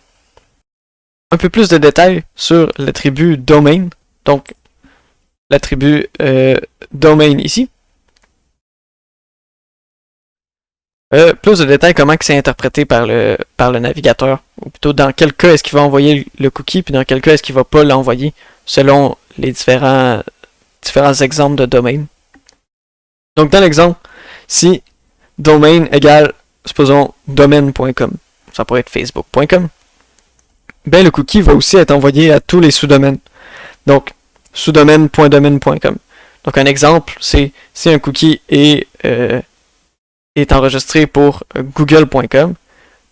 Un peu plus de détails sur l'attribut domain. Donc, l'attribut domain ici. Plus de détails comment c'est interprété par le navigateur. Ou plutôt dans quel cas est-ce qu'il va envoyer le cookie, puis dans quel cas est-ce qu'il va pas l'envoyer, selon les différents exemples de domain. Donc dans l'exemple, si domain égale, supposons, domaine.com, ça pourrait être facebook.com, ben le cookie va aussi être envoyé à tous les sous-domaines. Donc, sous-domaine.domaine.com. Donc un exemple, c'est si un cookie est enregistré pour google.com,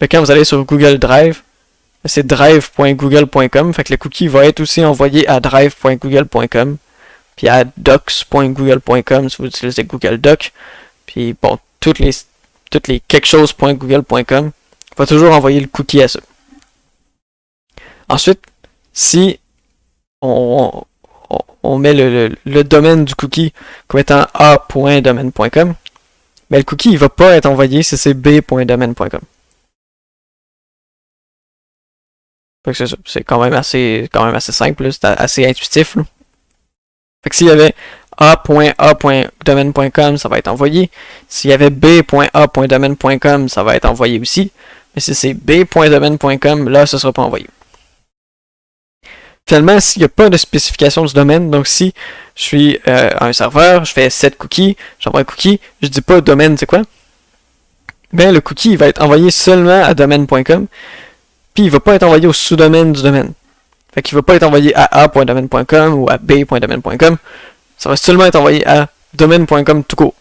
ben quand vous allez sur Google Drive, c'est drive.google.com, fait que le cookie va être aussi envoyé à drive.google.com, puis à docs.google.com si vous utilisez Google Doc, puis bon, toutes les quelque chose.google.com va toujours envoyer le cookie à ça. Ensuite, si on met le domaine du cookie comme étant a.domaine.com, mais le cookie il va pas être envoyé si c'est b.domaine.com. C'est quand même assez simple, c'est assez intuitif. Là. Fait que s'il y avait a.a.domaine.com, ça va être envoyé. S'il y avait b.a.domaine.com, ça va être envoyé aussi. Mais si c'est b.domaine.com, là, ce ne sera pas envoyé. Finalement, s'il n'y a pas de spécification du domaine, donc si je suis un serveur, je fais set cookies, j'envoie un cookie, je dis pas domaine, c'est quoi? Ben, le cookie il va être envoyé seulement à domaine.com, puis il va pas être envoyé au sous-domaine du domaine. Fait qu'il va pas être envoyé à a.domaine.com ou à b.domaine.com, ça va seulement être envoyé à domaine.com tout court.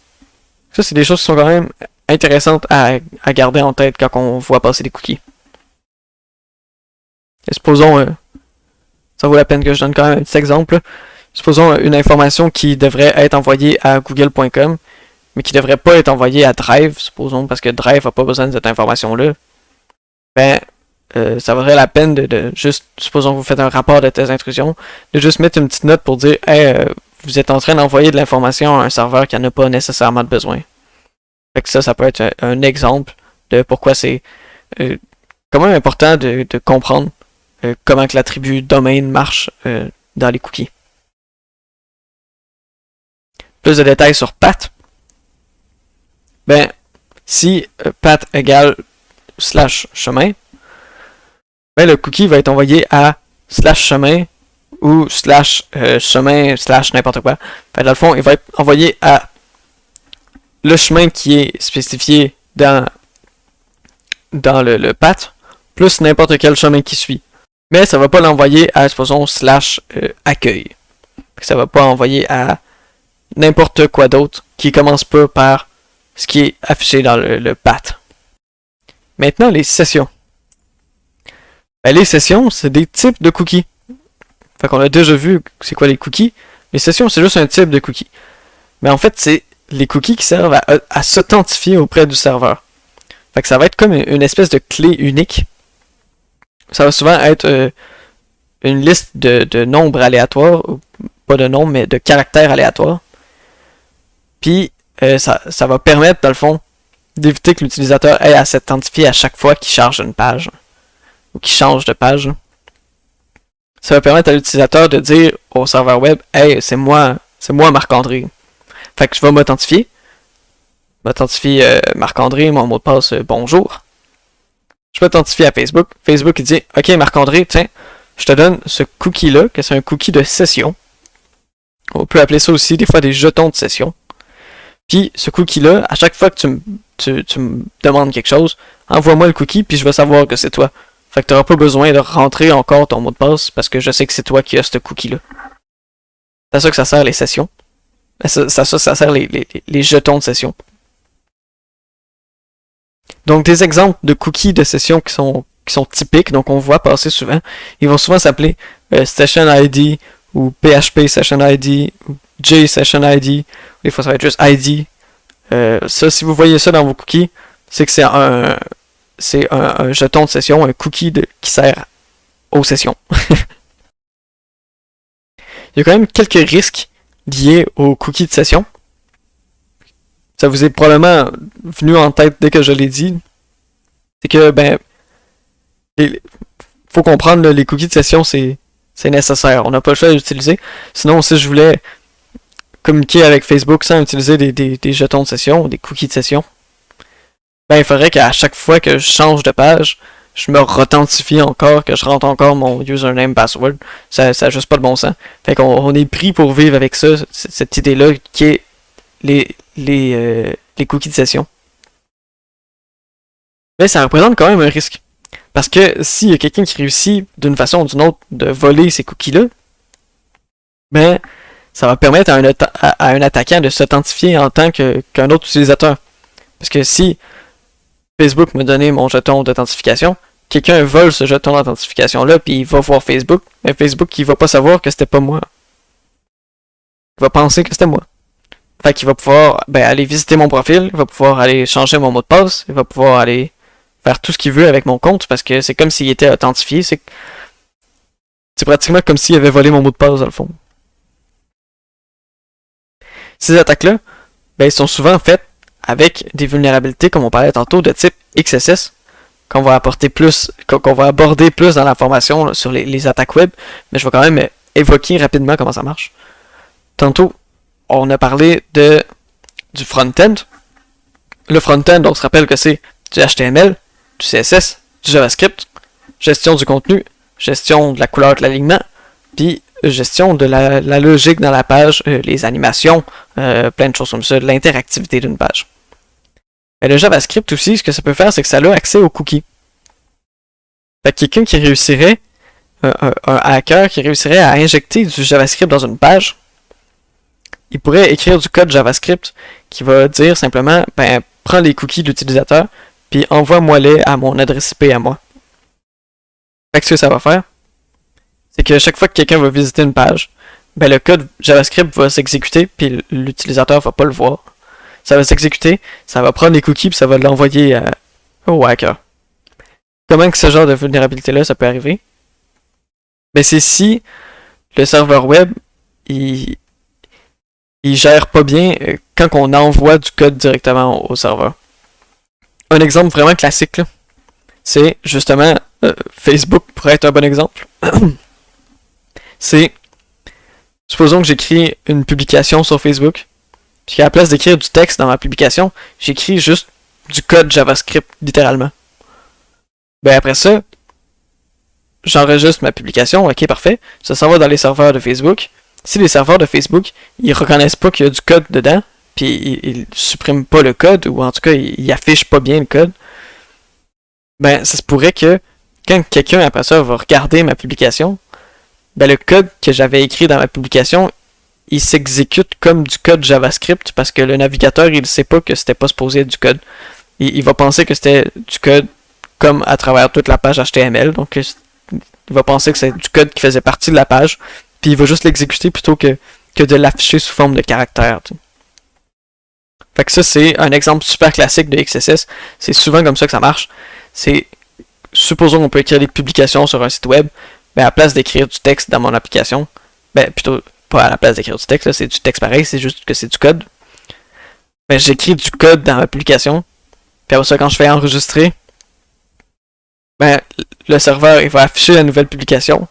Ça, c'est des choses qui sont quand même intéressantes à garder en tête quand on voit passer des cookies. Et supposons, ça vaut la peine que je donne quand même un petit exemple. Supposons une information qui devrait être envoyée à google.com, mais qui devrait pas être envoyée à Drive, supposons, parce que Drive n'a pas besoin de cette information-là. Ben, ça vaudrait la peine de juste, supposons que vous faites un rapport de telles intrusions, de juste mettre une petite note pour dire, hey, vous êtes en train d'envoyer de l'information à un serveur qui n'en a pas nécessairement besoin. Fait que ça peut être un exemple de pourquoi c'est quand même important de comprendre comment que l'attribut domain marche dans les cookies. Plus de détails sur path. Ben, si path égale /chemin, ben le cookie va être envoyé à /chemin ou slash chemin slash n'importe quoi. Fait, dans le fond, il va être envoyé à le chemin qui est spécifié dans le path, plus n'importe quel chemin qui suit. Mais ça va pas l'envoyer à, supposons, slash accueil. Ça va pas envoyer à n'importe quoi d'autre qui commence pas par ce qui est affiché dans le path. Maintenant, les sessions. Ben, les sessions, c'est des types de cookies. Fait qu'on a déjà vu c'est quoi les cookies. Les sessions, c'est juste un type de cookie. Mais en fait, c'est les cookies qui servent à s'authentifier auprès du serveur. Fait que ça va être comme une espèce de clé unique. Ça va souvent être une liste de nombres aléatoires, pas de nombres, mais de caractères aléatoires. Puis, ça va permettre, dans le fond, d'éviter que l'utilisateur ait à s'identifier à chaque fois qu'il charge une page, ou qu'il change de page. Ça va permettre à l'utilisateur de dire au serveur web, « Hey, c'est moi Marc-André. » Fait que je vais m'authentifier. Marc-André, mon mot de passe, bonjour. Je m'authentifie à Facebook. Facebook, il dit, « Ok, Marc-André, tiens, je te donne ce cookie-là, que c'est un cookie de session. » On peut appeler ça aussi, des fois, des jetons de session. Puis, ce cookie-là, à chaque fois que tu me demandes quelque chose, envoie-moi le cookie, puis je vais savoir que c'est toi. Fait que tu n'auras pas besoin de rentrer encore ton mot de passe, parce que je sais que c'est toi qui as ce cookie-là. C'est à ça que ça sert les sessions. Ça sert les jetons de session. Donc, des exemples de cookies de session qui sont typiques, donc on voit passer souvent. Ils vont souvent s'appeler Session ID, ou PHP Session ID, ou JSession ID. Des fois, ça va être juste ID. Ça, si vous voyez ça dans vos cookies, c'est que c'est un jeton de session, un cookie qui sert aux sessions. Il y a quand même quelques risques liés aux cookies de session. Ça vous est probablement venu en tête dès que je l'ai dit. C'est que, faut comprendre, les cookies de session, c'est nécessaire. On n'a pas le choix d'utiliser. Sinon, si je voulais communiquer avec Facebook sans utiliser des jetons de session, des cookies de session, il faudrait qu'à chaque fois que je change de page, je me rethentifie encore, que je rentre encore mon username password. Ça n'a juste pas de bon sens. Fait qu'on est pris pour vivre avec ça, cette idée-là qui est les cookies de session. Mais ça représente quand même un risque. Parce que s'il y a quelqu'un qui réussit d'une façon ou d'une autre de voler ces cookies-là, ça va permettre à un attaquant de s'authentifier en tant qu'un autre utilisateur. Parce que si Facebook m'a donné mon jeton d'authentification, quelqu'un vole ce jeton d'authentification-là, puis il va voir Facebook, mais Facebook, il va pas savoir que c'était pas moi. Il va penser que c'était moi. Fait qu'il va pouvoir aller visiter mon profil, il va pouvoir aller changer mon mot de passe, il va pouvoir aller faire tout ce qu'il veut avec mon compte, parce que c'est comme s'il était authentifié, c'est pratiquement comme s'il avait volé mon mot de passe, dans le fond. Ces attaques-là, ils sont souvent faites avec des vulnérabilités, comme on parlait tantôt, de type XSS, qu'on va aborder plus dans la formation sur les attaques web, mais je vais quand même évoquer rapidement comment ça marche. Tantôt, on a parlé du front-end. Le front-end, on se rappelle que c'est du HTML, du CSS, du JavaScript, gestion du contenu, gestion de la couleur de l'alignement, puis gestion de la logique dans la page, les animations, plein de choses comme ça, de l'interactivité d'une page. Mais le JavaScript aussi, ce que ça peut faire, c'est que ça a accès aux cookies. Fait que quelqu'un qui réussirait, un hacker qui réussirait à injecter du JavaScript dans une page, il pourrait écrire du code JavaScript qui va dire simplement, prends les cookies de l'utilisateur, puis envoie-moi-les à mon adresse IP à moi. Fait que ce que ça va faire, c'est que chaque fois que quelqu'un va visiter une page, le code JavaScript va s'exécuter, puis l'utilisateur va pas le voir. Ça va s'exécuter, ça va prendre les cookies, puis ça va l'envoyer au hacker. Comment que ce genre de vulnérabilité-là, ça peut arriver? C'est si le serveur web, il gère pas bien quand on envoie du code directement au serveur. Un exemple vraiment classique, là, c'est justement Facebook pourrait être un bon exemple. C'est, supposons que j'écris une publication sur Facebook, puis qu'à la place d'écrire du texte dans ma publication, j'écris juste du code JavaScript, littéralement. Après ça, j'enregistre ma publication, ok, parfait. Ça s'en va dans les serveurs de Facebook. Si les serveurs de Facebook, ils reconnaissent pas qu'il y a du code dedans, puis ils suppriment pas le code, ou en tout cas, ils affichent pas bien le code, ben, ça se pourrait que quand quelqu'un après ça va regarder ma publication, ben le code que j'avais écrit dans ma publication, il s'exécute comme du code JavaScript parce que le navigateur, il sait pas que c'était pas supposé être du code. Il va penser que c'était du code comme à travers toute la page HTML, donc il va penser que c'est du code qui faisait partie de la page, puis il va juste l'exécuter plutôt que de l'afficher sous forme de caractère. Tu sais. Fait que ça, c'est un exemple super classique de XSS. C'est souvent comme ça que ça marche. C'est, supposons qu'on peut écrire des publications sur un site web, ben à la place d'écrire du texte dans mon application, ben plutôt pas à la place d'écrire du texte, là, c'est du texte pareil, c'est juste que c'est du code. Ben j'écris du code dans ma publication, puis après ça, quand je fais enregistrer, ben le serveur il va afficher la nouvelle publication,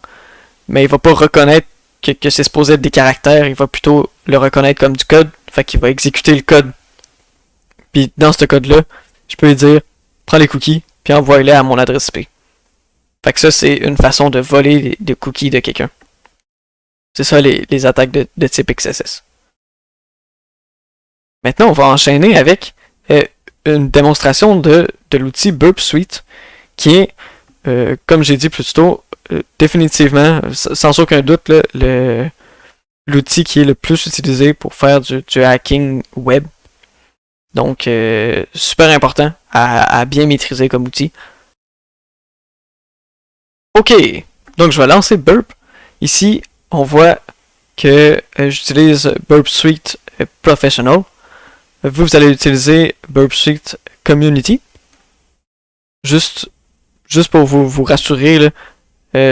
mais il va pas reconnaître que c'est supposé être des caractères, il va plutôt le reconnaître comme du code, fait qu'il va exécuter le code. Puis dans ce code-là, je peux lui dire, prends les cookies, puis envoie-les à mon adresse IP. Fait que ça, c'est une façon de voler les cookies de quelqu'un. C'est ça les attaques de type XSS. Maintenant, on va enchaîner avec une démonstration de l'outil Burp Suite, qui est, comme j'ai dit plus tôt, définitivement, sans aucun doute, l'outil qui est le plus utilisé pour faire du hacking web. Donc, super important à bien maîtriser comme outil. Ok, donc je vais lancer Burp. Ici, on voit que j'utilise Burp Suite Professional. Vous allez utiliser Burp Suite Community. Juste pour vous rassurer, là,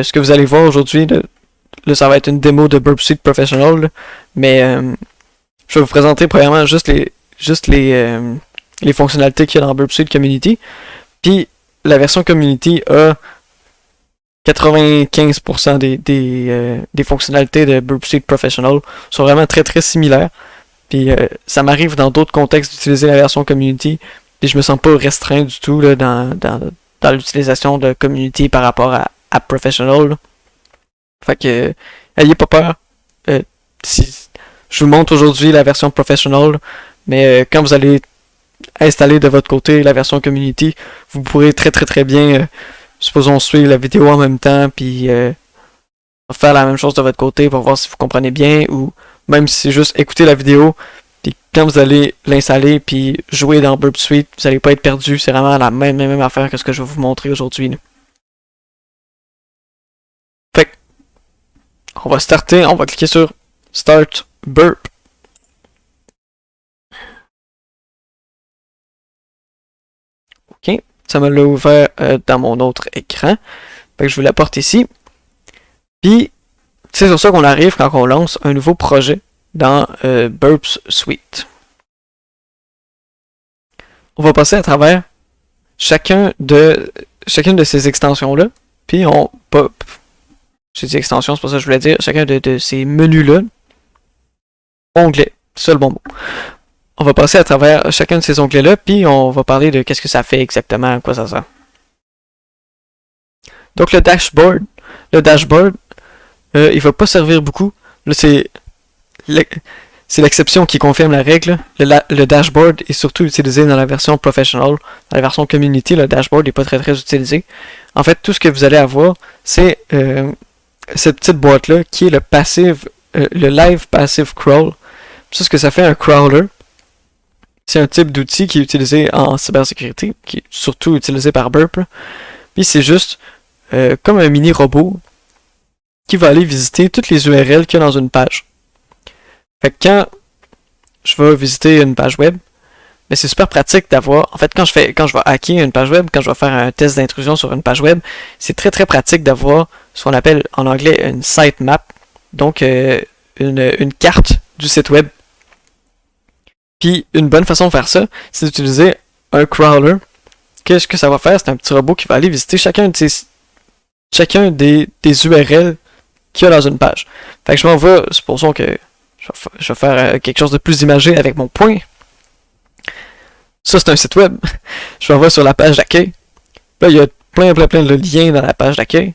ce que vous allez voir aujourd'hui, là, ça va être une démo de Burp Suite Professional, là, mais je vais vous présenter premièrement juste les fonctionnalités qu'il y a dans Burp Suite Community. Puis la version Community a 95% des fonctionnalités de Burp Suite Professional sont vraiment très très similaires. Puis ça m'arrive dans d'autres contextes d'utiliser la version Community, puis je me sens pas restreint du tout là, dans l'utilisation de Community par rapport à Professional. Là. Fait que ayez pas peur. Je vous montre aujourd'hui la version Professional, mais quand vous allez installer de votre côté la version Community, vous pourrez très très très bien, supposons suivre la vidéo en même temps, puis faire la même chose de votre côté pour voir si vous comprenez bien, ou même si c'est juste écouter la vidéo, puis quand vous allez l'installer puis jouer dans Burp Suite, vous n'allez pas être perdu, c'est vraiment la même affaire que ce que je vais vous montrer aujourd'hui. Fait que, on va starter, on va cliquer sur Start Burp. Ok, ça me l'a ouvert dans mon autre écran. Fait que je vous l'apporte ici. Puis, c'est sur ça qu'on arrive quand on lance un nouveau projet dans Burp Suite. On va passer à travers chacune de ces extensions-là, puis on pop. J'ai dit extension, c'est pas ça que je voulais dire. Chacun de ces menus-là, onglets, c'est ça le bon mot. On va passer à travers chacun de ces onglets-là, puis on va parler de qu'est-ce que ça fait exactement, à quoi ça sert. Donc le dashboard, il va pas servir beaucoup. Là, c'est l'exception qui confirme la règle. Le dashboard est surtout utilisé dans la version professional. Dans la version community, le dashboard n'est pas très très utilisé. En fait, tout ce que vous allez avoir, c'est cette petite boîte-là qui est le live passive crawl. Ça, ce que ça fait un crawler, c'est un type d'outil qui est utilisé en cybersécurité, qui est surtout utilisé par Burp. Puis c'est juste comme un mini robot qui va aller visiter toutes les URL qu'il y a dans une page. Fait que quand je vais visiter une page web, mais c'est super pratique d'avoir. En fait, quand je vais hacker une page web, quand je vais faire un test d'intrusion sur une page web, c'est très très pratique d'avoir ce qu'on appelle en anglais une sitemap, donc une carte du site web. Puis une bonne façon de faire ça, c'est d'utiliser un crawler. Qu'est-ce que ça va faire? C'est un petit robot qui va aller visiter chacun des URL qu'il y a dans une page. Fait que je m'en vais, supposons que je vais faire quelque chose de plus imagé avec mon point. Ça, c'est un site web. Je m'en vais sur la page d'accueil. Là, il y a plein de liens dans la page d'accueil.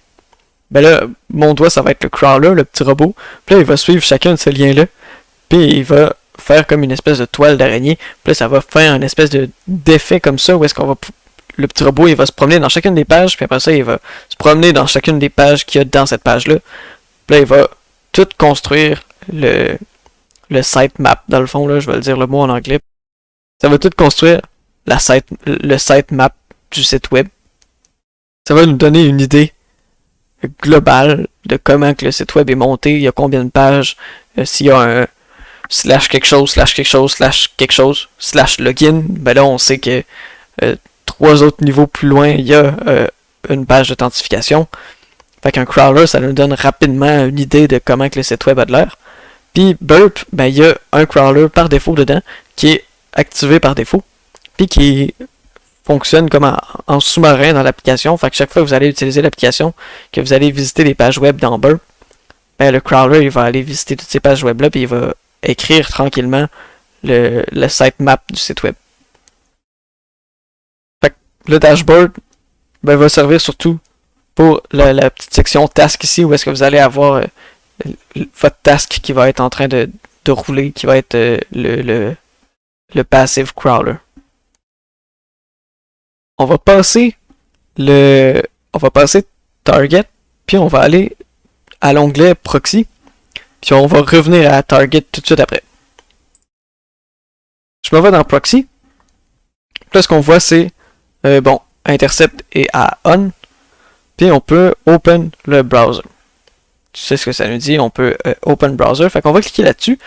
ben là, mon doigt, ça va être le crawler, le petit robot. Puis là, il va suivre chacun de ces liens-là. Puis il va faire comme une espèce de toile d'araignée. Puis là, ça va faire une espèce d'effet comme ça, où est-ce qu'on va... Le petit robot, il va se promener dans chacune des pages, puis après ça, il va se promener dans chacune des pages qu'il y a dans cette page-là. Puis là, il va tout construire le sitemap, dans le fond, là, je vais le dire le mot en anglais. Ça va tout construire le sitemap du site web. Ça va nous donner une idée globale de comment que le site web est monté, il y a combien de pages, s'il y a un slash quelque chose, slash quelque chose, slash quelque chose, slash login, ben là on sait que 3 autres niveaux plus loin, il y a une page d'authentification. Fait qu'un crawler, ça nous donne rapidement une idée de comment que le site web a de l'air. Puis Burp, ben il y a un crawler par défaut dedans, qui est activé par défaut, puis qui fonctionne comme en sous-marin dans l'application. Fait que chaque fois que vous allez utiliser l'application, que vous allez visiter les pages web dans Burp, ben le crawler il va aller visiter toutes ces pages web là, puis il va écrire tranquillement le sitemap du site web. Fait que le dashboard ben, va servir surtout pour la petite section task ici, où est-ce que vous allez avoir votre task qui va être en train de rouler, qui va être le passive crawler. On va passer target, puis on va aller à l'onglet proxy, puis on va revenir à target tout de suite après. Je me vais dans proxy. Là, ce qu'on voit, c'est bon, intercept et à on, puis on peut open le browser. Tu sais ce que ça nous dit, on peut open browser, fait qu'on va cliquer là-dessus.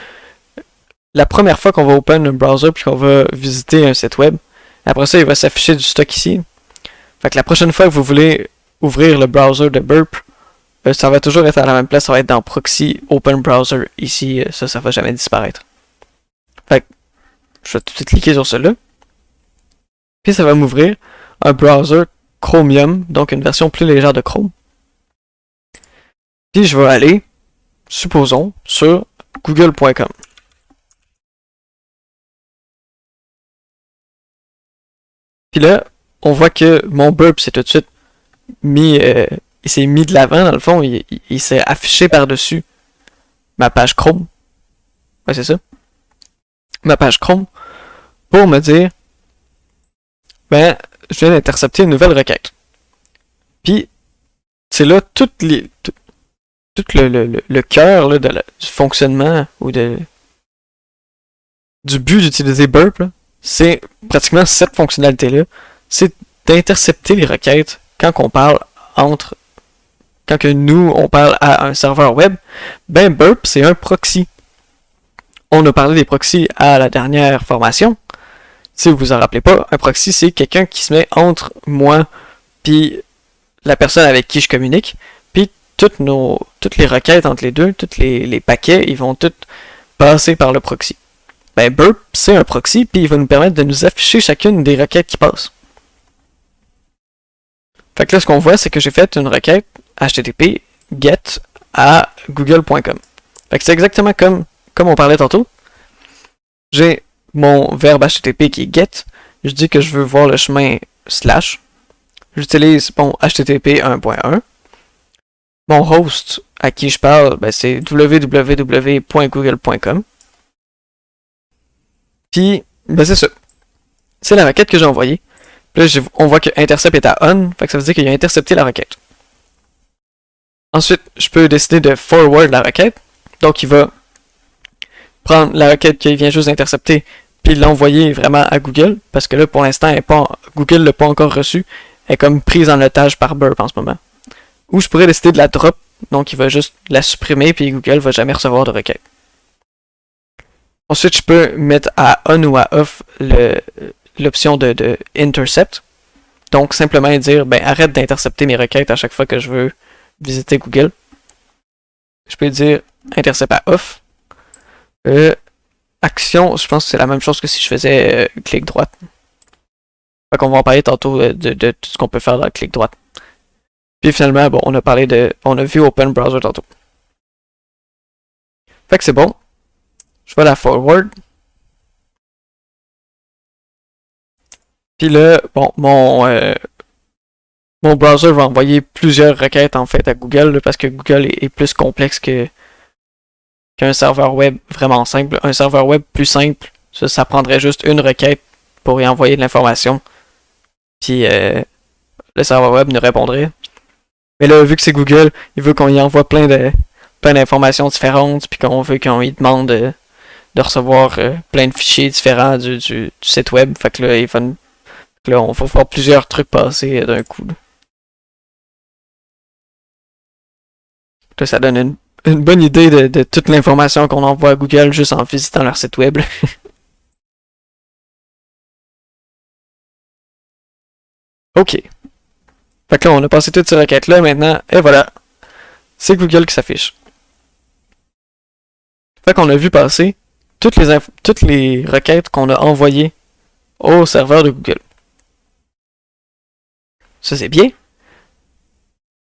La première fois qu'on va open un browser puis qu'on va visiter un site web, après ça, il va s'afficher du stock ici. Fait que la prochaine fois que vous voulez ouvrir le browser de Burp, ça va toujours être à la même place, ça va être dans Proxy Open Browser ici, ça va jamais disparaître. Fait que je vais tout de suite cliquer sur celui-là. Puis ça va m'ouvrir un browser Chromium, donc une version plus légère de Chrome. Puis je vais aller, supposons, sur google.com. Puis là, on voit que mon Burp s'est tout de suite mis, il s'est mis de l'avant dans le fond, il s'est affiché par-dessus ma page Chrome. Ouais, c'est ça. Ma page Chrome pour me dire, ben, je viens d'intercepter une nouvelle requête. Puis, c'est là tout le cœur du fonctionnement ou du but d'utiliser Burp, c'est pratiquement cette fonctionnalité-là. C'est d'intercepter les requêtes quand on parle quand que nous, on parle à un serveur web. Ben, Burp, c'est un proxy. On a parlé des proxys à la dernière formation. Si vous vous en rappelez pas, un proxy, c'est quelqu'un qui se met entre moi puis la personne avec qui je communique. Puis toutes les requêtes entre les deux, tous les paquets, ils vont tous passer par le proxy. Ben, Burp, c'est un proxy, puis il va nous permettre de nous afficher chacune des requêtes qui passent. Fait que là, ce qu'on voit, c'est que j'ai fait une requête HTTP get à google.com. Fait que c'est exactement comme on parlait tantôt. J'ai mon verbe HTTP qui est get. Je dis que je veux voir le chemin slash. J'utilise mon HTTP 1.1. Mon host à qui je parle, ben, c'est www.google.com. Puis, ben c'est ça. C'est la requête que j'ai envoyée. Puis là, on voit que intercept est à on, fait que ça veut dire qu'il a intercepté la requête. Ensuite, je peux décider de forward la requête. Donc, il va prendre la requête qu'il vient juste d'intercepter, puis l'envoyer vraiment à Google, parce que là, pour l'instant, Google l'a pas encore reçu. Elle est comme prise en otage par Burp en ce moment. Ou je pourrais décider de la drop, donc il va juste la supprimer, puis Google va jamais recevoir de requête. Ensuite, je peux mettre à on ou à off l'option de intercept. Donc, simplement dire, ben, arrête d'intercepter mes requêtes à chaque fois que je veux visiter Google. Je peux dire intercept à off. Action, je pense que c'est la même chose que si je faisais clic droite. Fait qu'on va en parler tantôt de tout ce qu'on peut faire dans le clic droite. Puis finalement, bon, on a vu Open Browser tantôt. Fait que c'est bon. Je vais la forward. Puis là, bon, mon browser va envoyer plusieurs requêtes en fait à Google là, parce que Google est plus complexe qu'un serveur web vraiment simple. Un serveur web plus simple, ça prendrait juste une requête pour y envoyer de l'information. Puis le serveur web nous répondrait. Mais là, vu que c'est Google, il veut qu'on y envoie plein d'informations différentes, puis qu'on veut qu'on y demande de recevoir plein de fichiers différents du site web. Fait que là, on va voir plusieurs trucs passer d'un coup. Là, ça donne une bonne idée de toute l'information qu'on envoie à Google juste en visitant leur site web. OK. Fait que là, on a passé toutes ces requêtes-là maintenant, et voilà. C'est Google qui s'affiche. Fait qu'on a vu passer toutes les requêtes qu'on a envoyées au serveur de Google. Ça, c'est bien.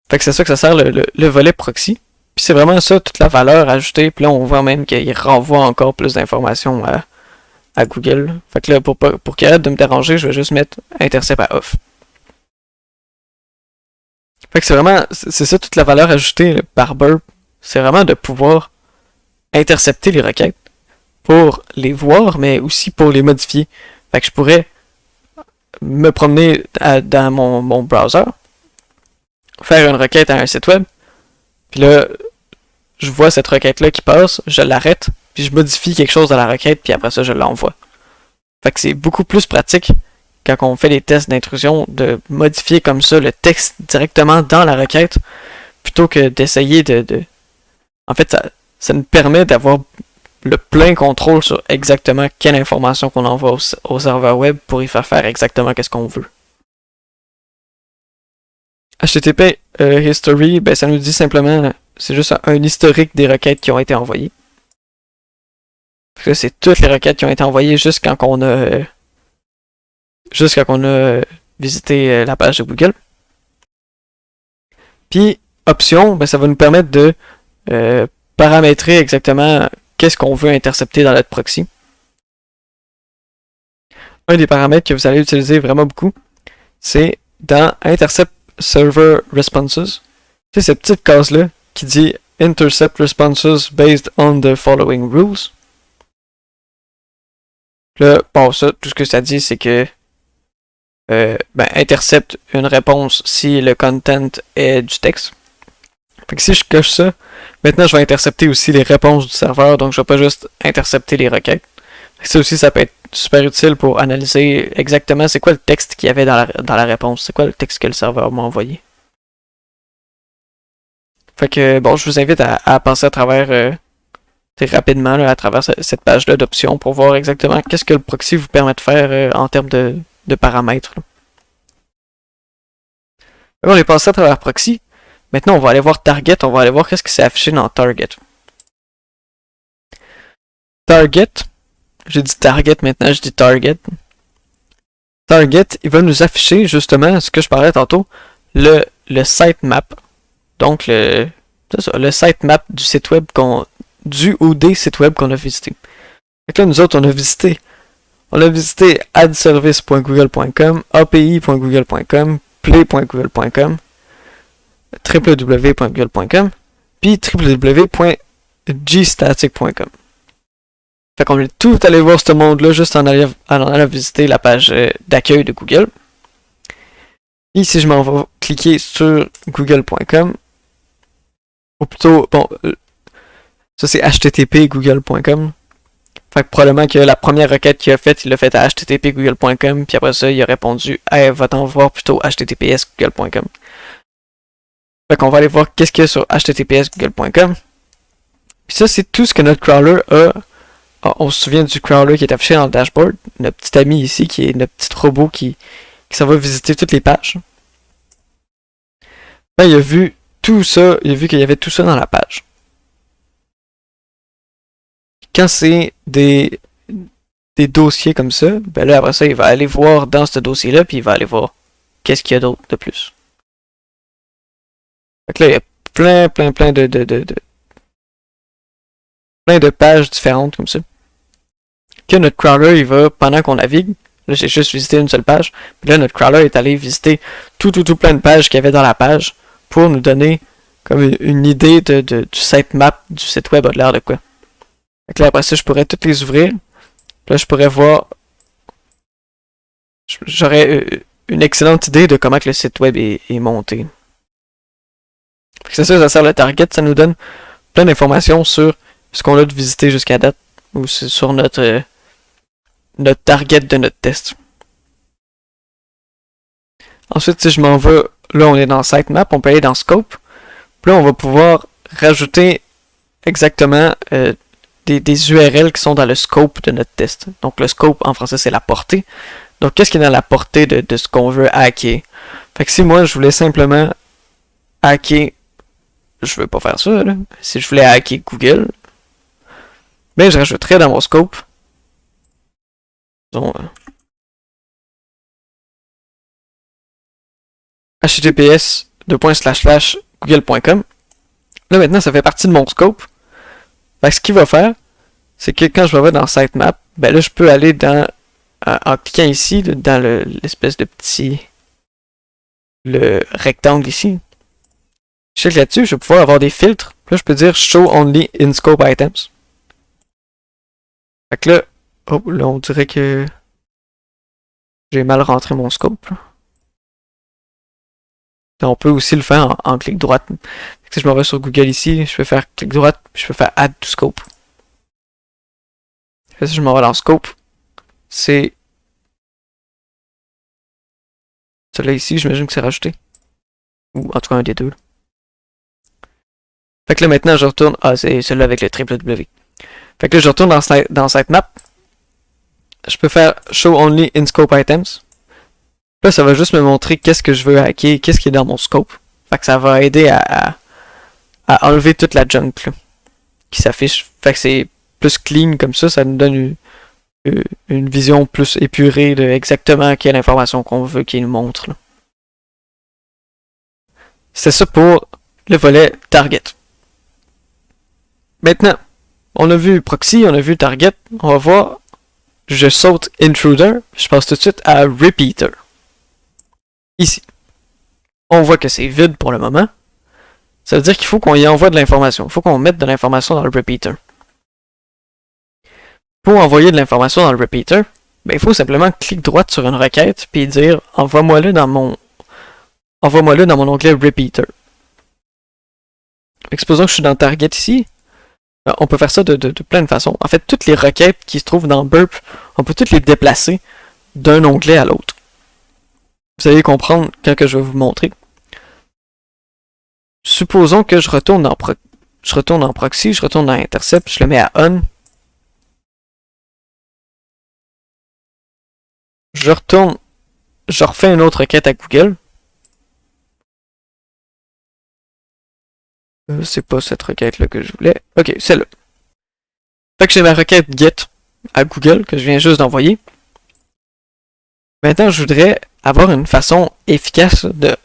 Fait que c'est ça que ça sert le volet proxy. Puis c'est vraiment ça, toute la valeur ajoutée. Puis là, on voit même qu'il renvoie encore plus d'informations à Google. Fait que là, pour qu'il arrête de me déranger, je vais juste mettre intercept à off. Fait que c'est ça toute la valeur ajoutée par burp. C'est vraiment de pouvoir intercepter les requêtes pour les voir, mais aussi pour les modifier. Fait que je pourrais me promener dans mon browser, faire une requête à un site web, puis là, je vois cette requête-là qui passe, je l'arrête, puis je modifie quelque chose dans la requête, puis après ça, je l'envoie. Fait que c'est beaucoup plus pratique quand on fait des tests d'intrusion de modifier comme ça le texte directement dans la requête plutôt que d'essayer En fait, ça nous permet d'avoir le plein contrôle sur exactement quelle information qu'on envoie au serveur web pour y faire exactement ce qu'on veut. HTTP History, ben ça nous dit simplement, c'est juste un historique des requêtes qui ont été envoyées. C'est toutes les requêtes qui ont été envoyées jusqu'à quand on a visité la page de Google. Puis option, ben ça va nous permettre de paramétrer exactement qu'est-ce qu'on veut intercepter dans notre proxy. Un des paramètres que vous allez utiliser vraiment beaucoup, c'est dans Intercept Server Responses. C'est cette petite case-là qui dit Intercept Responses based on the following rules. Là, bon, ça, tout ce que ça dit, c'est que intercepte une réponse si le content est du texte. Fait que si je coche ça, maintenant je vais intercepter aussi les réponses du serveur, donc je vais pas juste intercepter les requêtes. Ça aussi, ça peut être super utile pour analyser exactement c'est quoi le texte qu'il y avait dans la réponse, c'est quoi le texte que le serveur m'a envoyé. Fait que bon, je vous invite à passer à travers rapidement là, à travers cette page-là d'options pour voir exactement qu'est-ce que le proxy vous permet de faire en termes de paramètres. On est passé à travers proxy. Maintenant, on va aller voir Target, on va aller voir qu'est-ce qui s'est affiché dans Target. Target, j'ai dit Target, maintenant je dis Target. Target, il va nous afficher justement ce que je parlais tantôt, le sitemap. Donc le sitemap du site web du ou des sites web qu'on a visité. Donc là, nous autres, on a visité adservice.google.com, api.google.com, play.google.com, www.google.com, puis www.gstatic.com. Fait qu'on est tout allé voir ce monde-là juste en allant visiter la page d'accueil de Google. Et si je m'en vais cliquer sur google.com, ou plutôt, bon, ça c'est http google.com. Fait que probablement que la première requête qu'il a faite, il l'a faite à http google.com, puis après ça, il a répondu hey, va-t'en voir plutôt https google.com. Fait qu'on va aller voir qu'est-ce qu'il y a sur https google.com. Puis ça, c'est tout ce que notre crawler a. On se souvient du crawler qui est affiché dans le dashboard. Notre petit ami ici, qui est notre petit robot qui s'en va visiter toutes les pages. Là, il a vu tout ça, il a vu qu'il y avait tout ça dans la page. Quand c'est des dossiers comme ça, ben là, après ça, il va aller voir dans ce dossier-là, puis il va aller voir qu'est-ce qu'il y a d'autre de plus. Fait que là, il y a plein de pages différentes comme ça. Que notre crawler, il va, pendant qu'on navigue, Là, j'ai juste visité une seule page. Puis là, notre crawler est allé visiter tout plein de pages qu'il y avait dans la page pour nous donner comme une idée du sitemap du site web a l'air de quoi. Fait que là, après ça, je pourrais toutes les ouvrir. Puis là, je pourrais voir... J'aurais une excellente idée de comment que le site web est monté. C'est ça sert le target, ça nous donne plein d'informations sur ce qu'on a de visiter jusqu'à date, ou sur notre target de notre test. Ensuite, si je m'en vais, là on est dans sitemap, on peut aller dans scope, puis là on va pouvoir rajouter exactement des URL qui sont dans le scope de notre test. Donc le scope en français c'est la portée. Donc qu'est-ce qui est dans la portée de ce qu'on veut hacker? Fait que si moi je voulais simplement hacker, je veux pas faire ça là. Si je voulais hacker Google, ben je rajouterais dans mon scope, disons, https://google.com. Là maintenant ça fait partie de mon scope. Fait que ce qu'il va faire, c'est que quand je vais dans sitemap, ben là je peux aller dans en cliquant ici, dans l'espèce de petit le rectangle ici. Je clique là-dessus, je vais pouvoir avoir des filtres. Là je peux dire show only in scope items. Fait que là, oh, là on dirait que j'ai mal rentré mon scope. On peut aussi le faire en clic droite. Si je me vais sur Google ici, je peux faire clic droite, puis je peux faire Add to Scope. Si je me vais dans Scope, c'est celui-là ici, j'imagine que c'est rajouté. Ou en tout cas un des deux. Là. Fait que là maintenant je retourne. Ah, c'est celui-là avec le triple W. Fait que là je retourne dans sitemap. Je peux faire Show Only in Scope Items. Là ça va juste me montrer qu'est-ce que je veux hacker, qu'est-ce qui est dans mon scope. Fait que ça va aider à enlever toute la junk là, qui s'affiche. Fait que c'est plus clean comme ça nous donne une vision plus épurée de exactement quelle information qu'on veut qu'il nous montre. C'est ça pour le volet target. Maintenant, on a vu proxy, on a vu target, on va voir, je saute intruder, je passe tout de suite à repeater. Ici. On voit que c'est vide pour le moment. Ça veut dire qu'il faut qu'on y envoie de l'information. Il faut qu'on mette de l'information dans le repeater. Pour envoyer de l'information dans le repeater, ben, il faut simplement cliquer droit sur une requête puis dire envoie-moi-le dans mon onglet repeater. Supposons que je suis dans target ici. On peut faire ça de plein de façons. En fait, toutes les requêtes qui se trouvent dans Burp, on peut toutes les déplacer d'un onglet à l'autre. Vous allez comprendre quand que je vais vous montrer. Supposons que je retourne dans proxy, je retourne dans intercept, je le mets à on. Je refais une autre requête à Google. C'est pas cette requête-là que je voulais. Ok, celle-là. Fait que j'ai ma requête get à Google que je viens juste d'envoyer. Maintenant, je voudrais avoir une façon efficace de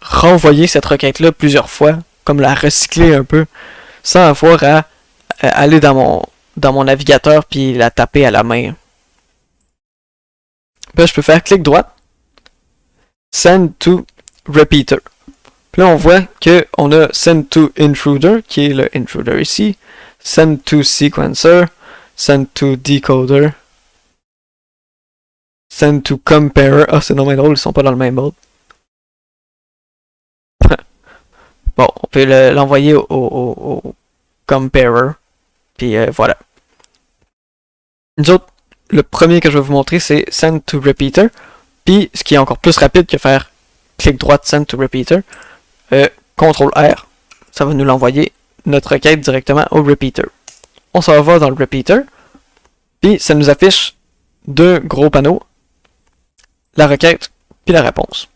renvoyer cette requête-là plusieurs fois, comme la recycler un peu, sans avoir à aller dans mon navigateur puis la taper à la main. Puis là, je peux faire clic droit, send to repeater. Puis là, on voit qu'on a send to intruder, qui est le intruder ici, send to sequencer, send to decoder, send to comparer. Ah, c'est normal drôle, ils sont pas dans le même mode. Bon, on peut l'envoyer au comparer. Puis voilà. Nous autres, le premier que je vais vous montrer, c'est send to repeater. Puis, ce qui est encore plus rapide que faire clic droit send to repeater, CTRL R, ça va nous l'envoyer notre requête directement au repeater. On s'en va dans le repeater, puis ça nous affiche deux gros panneaux, la requête, puis la réponse.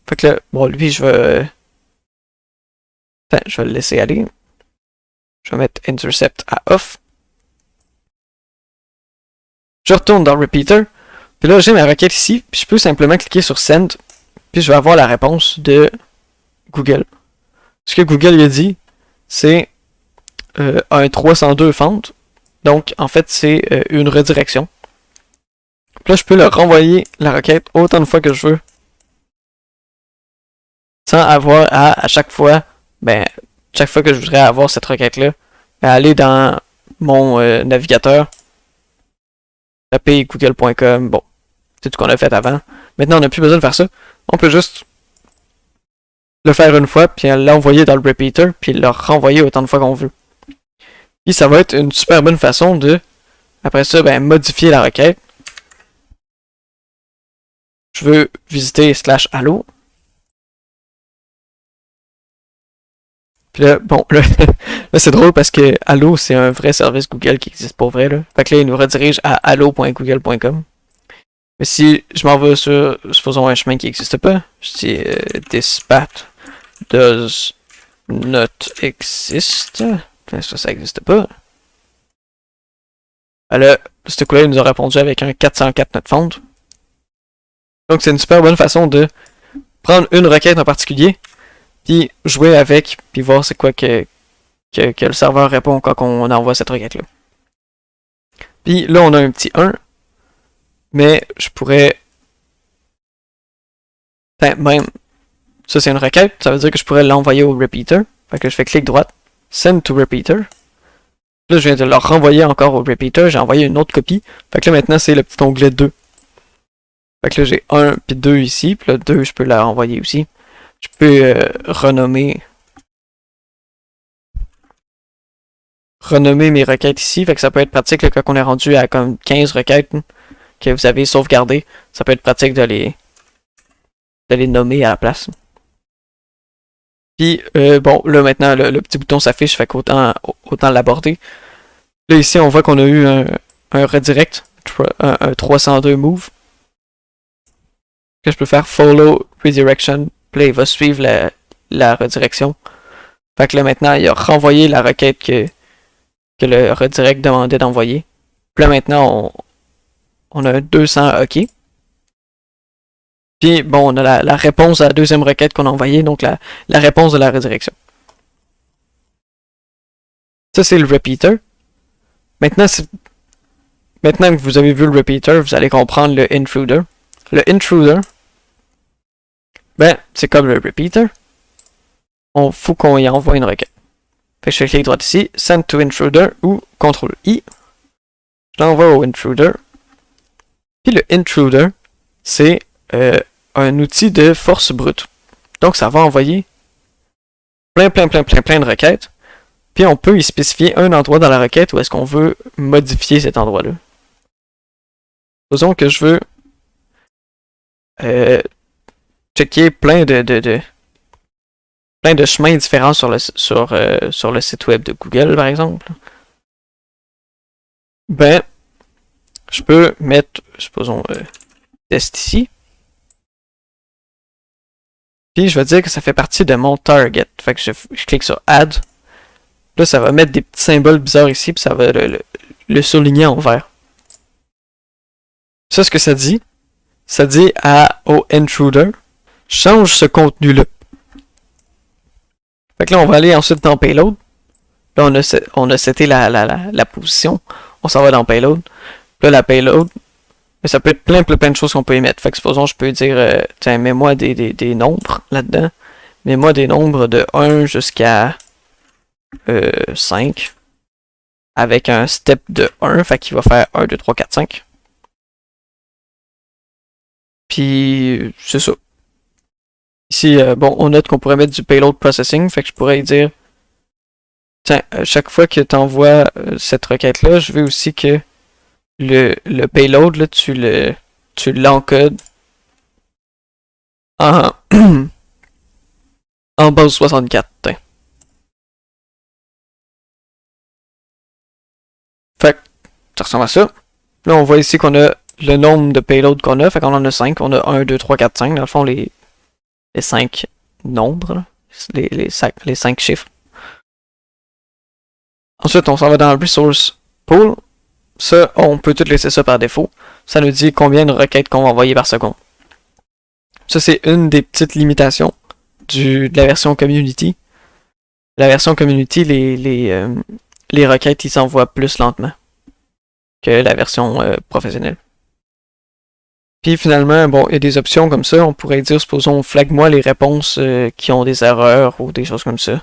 Fait que là, bon, lui, je vais le laisser aller. Je vais mettre intercept à off. Je retourne dans le repeater, puis là, j'ai ma requête ici, puis je peux simplement cliquer sur send, puis je vais avoir la réponse de Google. Ce que Google a dit, c'est un 302 fente. Donc, en fait, c'est une redirection. Puis là, je peux leur renvoyer la requête autant de fois que je veux. Sans avoir à chaque fois, chaque fois que je voudrais avoir cette requête-là, aller dans mon navigateur, taper google.com, bon, c'est tout ce qu'on a fait avant. Maintenant, on n'a plus besoin de faire ça. On peut juste le faire une fois, puis l'envoyer dans le repeater, puis le renvoyer autant de fois qu'on veut. Puis ça va être une super bonne façon de, après ça, modifier la requête. Je veux visiter /allo. Puis là, bon, là, c'est drôle parce que Allo, c'est un vrai service Google qui existe pour vrai, là. Fait que là, il nous redirige à allo.google.com. Mais si je m'en vais sur, supposons, un chemin qui n'existe pas, je dis this path does not exist. Ça n'existe pas. Là, ce coup-là, il nous a répondu avec un 404 not found. Donc, c'est une super bonne façon de prendre une requête en particulier, puis jouer avec, puis voir c'est quoi que le serveur répond quand on envoie cette requête-là. Puis là, on a un petit 1, mais je pourrais... même, ça c'est une requête, ça veut dire que je pourrais l'envoyer au repeater. Fait que je fais clic droit, send to repeater. Là, je viens de le renvoyer encore au repeater, j'ai envoyé une autre copie. Fait que là, maintenant, c'est le petit onglet 2. Fait que là, j'ai 1 puis 2 ici, puis là, 2, je peux la renvoyer aussi. Je peux renommer mes requêtes ici, fait que ça peut être pratique là, quand on est rendu à comme 15 requêtes que vous avez sauvegardées. Ça peut être pratique de les nommer à la place. Puis, bon, là maintenant, le petit bouton s'affiche, fait qu'autant l'aborder. Là, ici, on voit qu'on a eu un redirect, un 302 move. Que je peux faire follow redirection. Puis là, il va suivre la redirection. Fait que là, maintenant, il a renvoyé la requête que le redirect demandait d'envoyer. Puis là, maintenant, on a un 200 OK. Puis, bon, on a la réponse à la deuxième requête qu'on a envoyée, donc la réponse de la redirection. Ça, c'est le repeater. Maintenant que vous avez vu le repeater, vous allez comprendre le intruder. Le intruder, c'est comme le repeater. On faut qu'on y envoie une requête. Fait que je fais clic droit ici, send to intruder ou CTRL-I. Je l'envoie au intruder. Puis le intruder, c'est un outil de force brute. Donc ça va envoyer plein de requêtes. Puis on peut y spécifier un endroit dans la requête où est-ce qu'on veut modifier cet endroit-là. Supposons que je veux checker plein de chemins différents sur le site web de Google, par exemple. Je peux mettre, supposons, test ici. Puis je vais dire que ça fait partie de mon target. Fait que je clique sur add. Là, ça va mettre des petits symboles bizarres ici, puis ça va le souligner en vert. Ça, ce que ça dit au intruder, change ce contenu-là. Fait que là, on va aller ensuite dans Payload. Là, on a seté la position. On s'en va dans Payload. Là, la Payload, ça peut être plein de choses qu'on peut y mettre. Fait que supposons, je peux dire, tiens, mets-moi des nombres là-dedans. Mets-moi des nombres de 1 jusqu'à 5. Avec un step de 1. Fait qu'il va faire 1, 2, 3, 4, 5. Puis, c'est ça. Ici, bon, on note qu'on pourrait mettre du payload processing, fait que je pourrais dire, tiens, chaque fois que tu envoies cette requête-là, je veux aussi que le payload, là, tu l'encodes en, en base 64. Tiens. Fait que ça ressemble à ça. Là, on voit ici qu'on a le nombre de payloads qu'on a, fait qu'on en a 5. On a 1, 2, 3, 4, 5. Dans le fond, les 5 nombres, là, les 5 chiffres. Ensuite, on s'en va dans le resource pool. Ça, on peut tout laisser ça par défaut. Ça nous dit combien de requêtes qu'on va envoyer par seconde. Ça, c'est une des petites limitations de la version community. La version community, les requêtes, ils s'envoient plus lentement que la version professionnelle. Puis finalement, bon, il y a des options comme ça. On pourrait dire, supposons, flag-moi les réponses qui ont des erreurs ou des choses comme ça.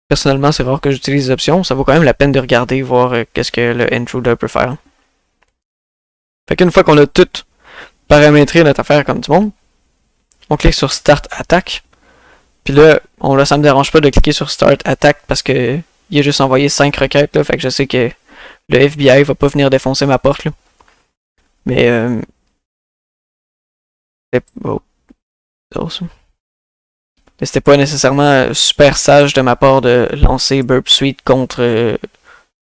Personnellement, c'est rare que j'utilise les options. Ça vaut quand même la peine de regarder, voir qu'est-ce que le intruder peut faire. Fait qu'une fois qu'on a tout paramétré notre affaire comme du monde, on clique sur Start Attack. Puis là, ça me dérange pas de cliquer sur Start Attack parce que il a juste envoyé 5 requêtes, là, fait que je sais que le FBI va pas venir défoncer ma porte, là. Mais, oh, mais c'était pas nécessairement super sage de ma part de lancer Burp Suite contre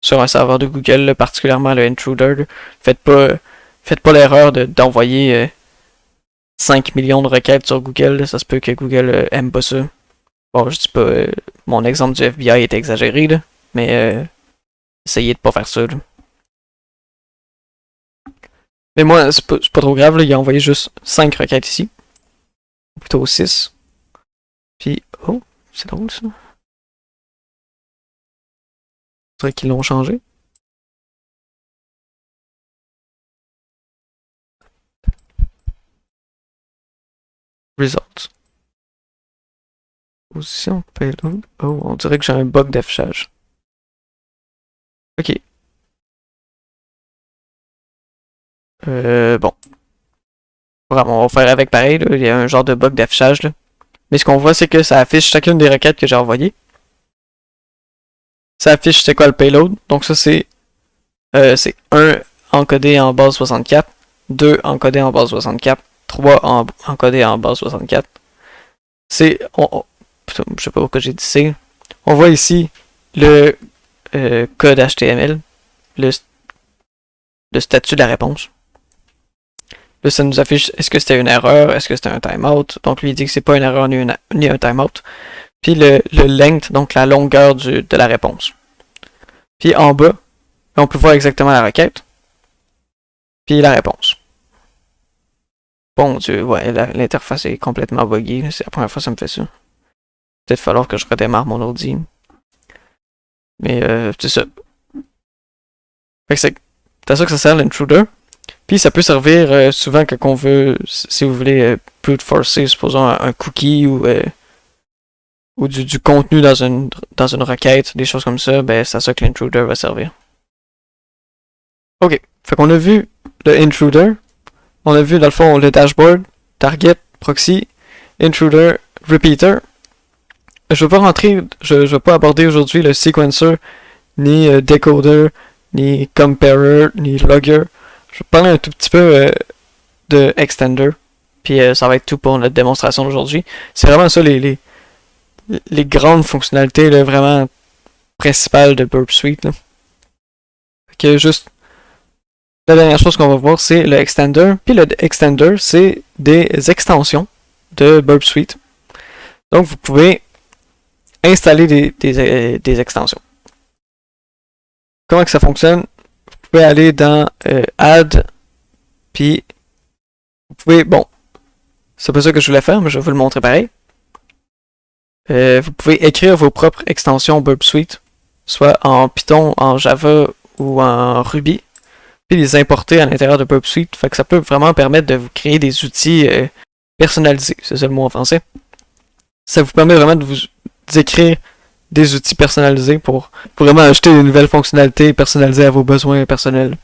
sur un serveur de Google, là, particulièrement le intruder. Là. Faites pas l'erreur d'envoyer 5 millions de requêtes sur Google, là. Ça se peut que Google aime pas ça. Bon, je dis pas, mon exemple du FBI est exagéré, là, mais essayez de pas faire ça. Là. Mais moi, c'est pas trop grave, là, il a envoyé juste 5 requêtes ici. Ou plutôt 6. Puis, oh, c'est drôle ça. C'est vrai qu'ils l'ont changé. Results. Position, payload. Oh, on dirait que j'ai un bug d'affichage. Ok. Bon. Vraiment, on va faire avec pareil, là. Il y a un genre de bug d'affichage, là. Mais ce qu'on voit, c'est que ça affiche chacune des requêtes que j'ai envoyées. Ça affiche c'est quoi le payload. Donc ça, c'est 1 encodé en base 64, 2 encodé en base 64, 3 encodé en base 64. C'est... je sais pas pourquoi j'ai dit C. On voit ici le code HTML, le statut de la réponse. Là, ça nous affiche est-ce que c'était une erreur, est-ce que c'était un timeout. Donc, lui, il dit que c'est pas une erreur ni un timeout. Puis le length, donc la longueur de la réponse. Puis en bas, on peut voir exactement la requête. Puis la réponse. Bon Dieu, ouais, l'interface est complètement buggée. C'est la première fois que ça me fait ça. Peut-être falloir que je redémarre mon ordi. Mais c'est ça. Fait que c'est à ça que ça sert l'intruder. Puis ça peut servir souvent quand on veut, si vous voulez, brute forcer, supposons un cookie ou du contenu dans une requête, des choses comme ça, ben c'est à ça que l'intruder va servir. Ok, fait qu'on a vu le intruder, on a vu dans le fond le dashboard, target, proxy, intruder, repeater. Je vais pas rentrer, je vais pas aborder aujourd'hui le sequencer, ni decoder, ni comparer, ni logger. Je vais parler un tout petit peu de extender, puis ça va être tout pour notre démonstration d'aujourd'hui. C'est vraiment ça les grandes fonctionnalités là, vraiment principales de Burp Suite. Là. Fait que juste la dernière chose qu'on va voir, c'est le extender. Puis le extender, c'est des extensions de Burp Suite. Donc vous pouvez installer des extensions. Comment que ça fonctionne? Vous pouvez aller dans Add, puis vous pouvez, bon, c'est pas ça que je voulais faire, mais je vais vous le montrer pareil. Vous pouvez écrire vos propres extensions Burp Suite, soit en Python, en Java ou en Ruby, puis les importer à l'intérieur de Burp Suite. Fait que ça peut vraiment permettre de vous créer des outils personnalisés, c'est ça le mot en français. Ça vous permet vraiment de vous écrire des outils personnalisés pour vraiment ajouter de nouvelles fonctionnalités personnalisées à vos besoins personnels.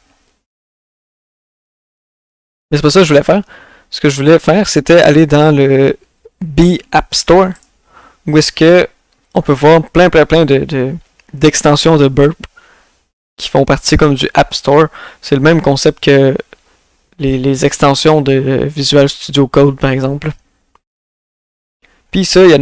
Mais c'est pas ça que je voulais faire. Ce que je voulais faire, c'était aller dans le B App Store, où est-ce que on peut voir plein d'extensions de Burp qui font partie comme du App Store. C'est le même concept que les extensions de Visual Studio Code, par exemple. Puis ça, il y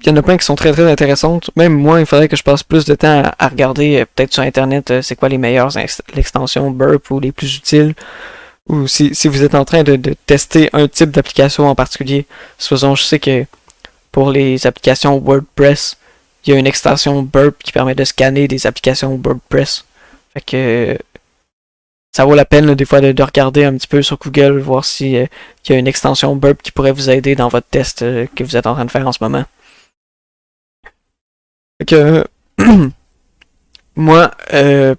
en a plein qui sont très intéressantes. Même moi, il faudrait que je passe plus de temps à regarder peut-être sur Internet c'est quoi les meilleures extensions Burp ou les plus utiles. Ou si vous êtes en train de tester un type d'application en particulier. Supposons, je sais que pour les applications WordPress, il y a une extension Burp qui permet de scanner des applications WordPress. Fait que ça vaut la peine là, des fois de regarder un petit peu sur Google, voir si y a une extension Burp qui pourrait vous aider dans votre test que vous êtes en train de faire en ce moment. Fait que moi,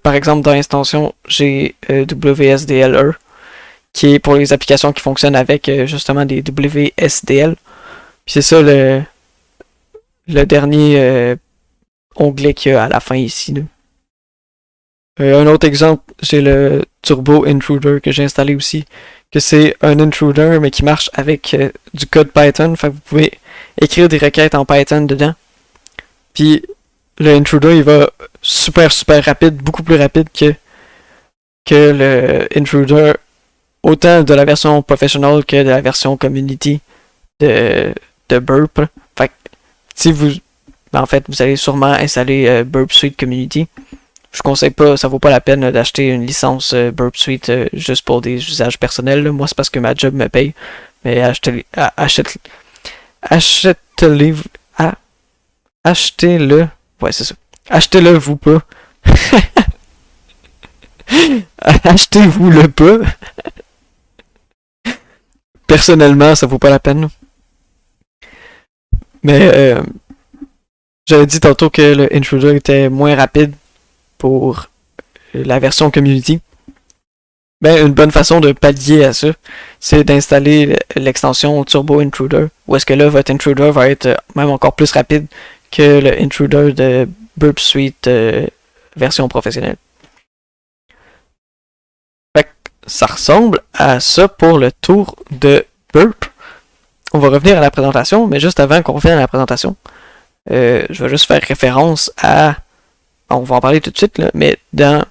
par exemple, dans l'extension, j'ai WSDLE qui est pour les applications qui fonctionnent avec justement des WSDL. Puis c'est ça le dernier onglet qu'il y a à la fin ici. Un autre exemple, j'ai le Turbo Intruder que j'ai installé aussi, que c'est un intruder mais qui marche avec du code Python. Fait que vous pouvez écrire des requêtes en Python dedans. Puis le intruder il va super rapide, beaucoup plus rapide que le intruder autant de la version professional que de la version community de Burp. Fait que si vous en fait vous allez sûrement installer Burp Suite Community. Je conseille pas, ça vaut pas la peine d'acheter une licence Burp Suite juste pour des usages personnels. Là. Moi c'est parce que ma job me paye. Mais achetez-le. Ouais c'est ça. Achetez-le vous pas. Achetez-vous le pas. Personnellement, ça vaut pas la peine. Mais j'avais dit tantôt que le intruder était moins rapide pour la version community. Ben, une bonne façon de pallier à ça, c'est d'installer l'extension Turbo Intruder, où est-ce que là, votre intruder va être même encore plus rapide que le intruder de Burp Suite version professionnelle. Fait que ça ressemble à ça pour le tour de Burp. On va revenir à la présentation, mais juste avant qu'on revienne à la présentation, je vais juste faire référence à... On va en parler tout de suite, là, mais dans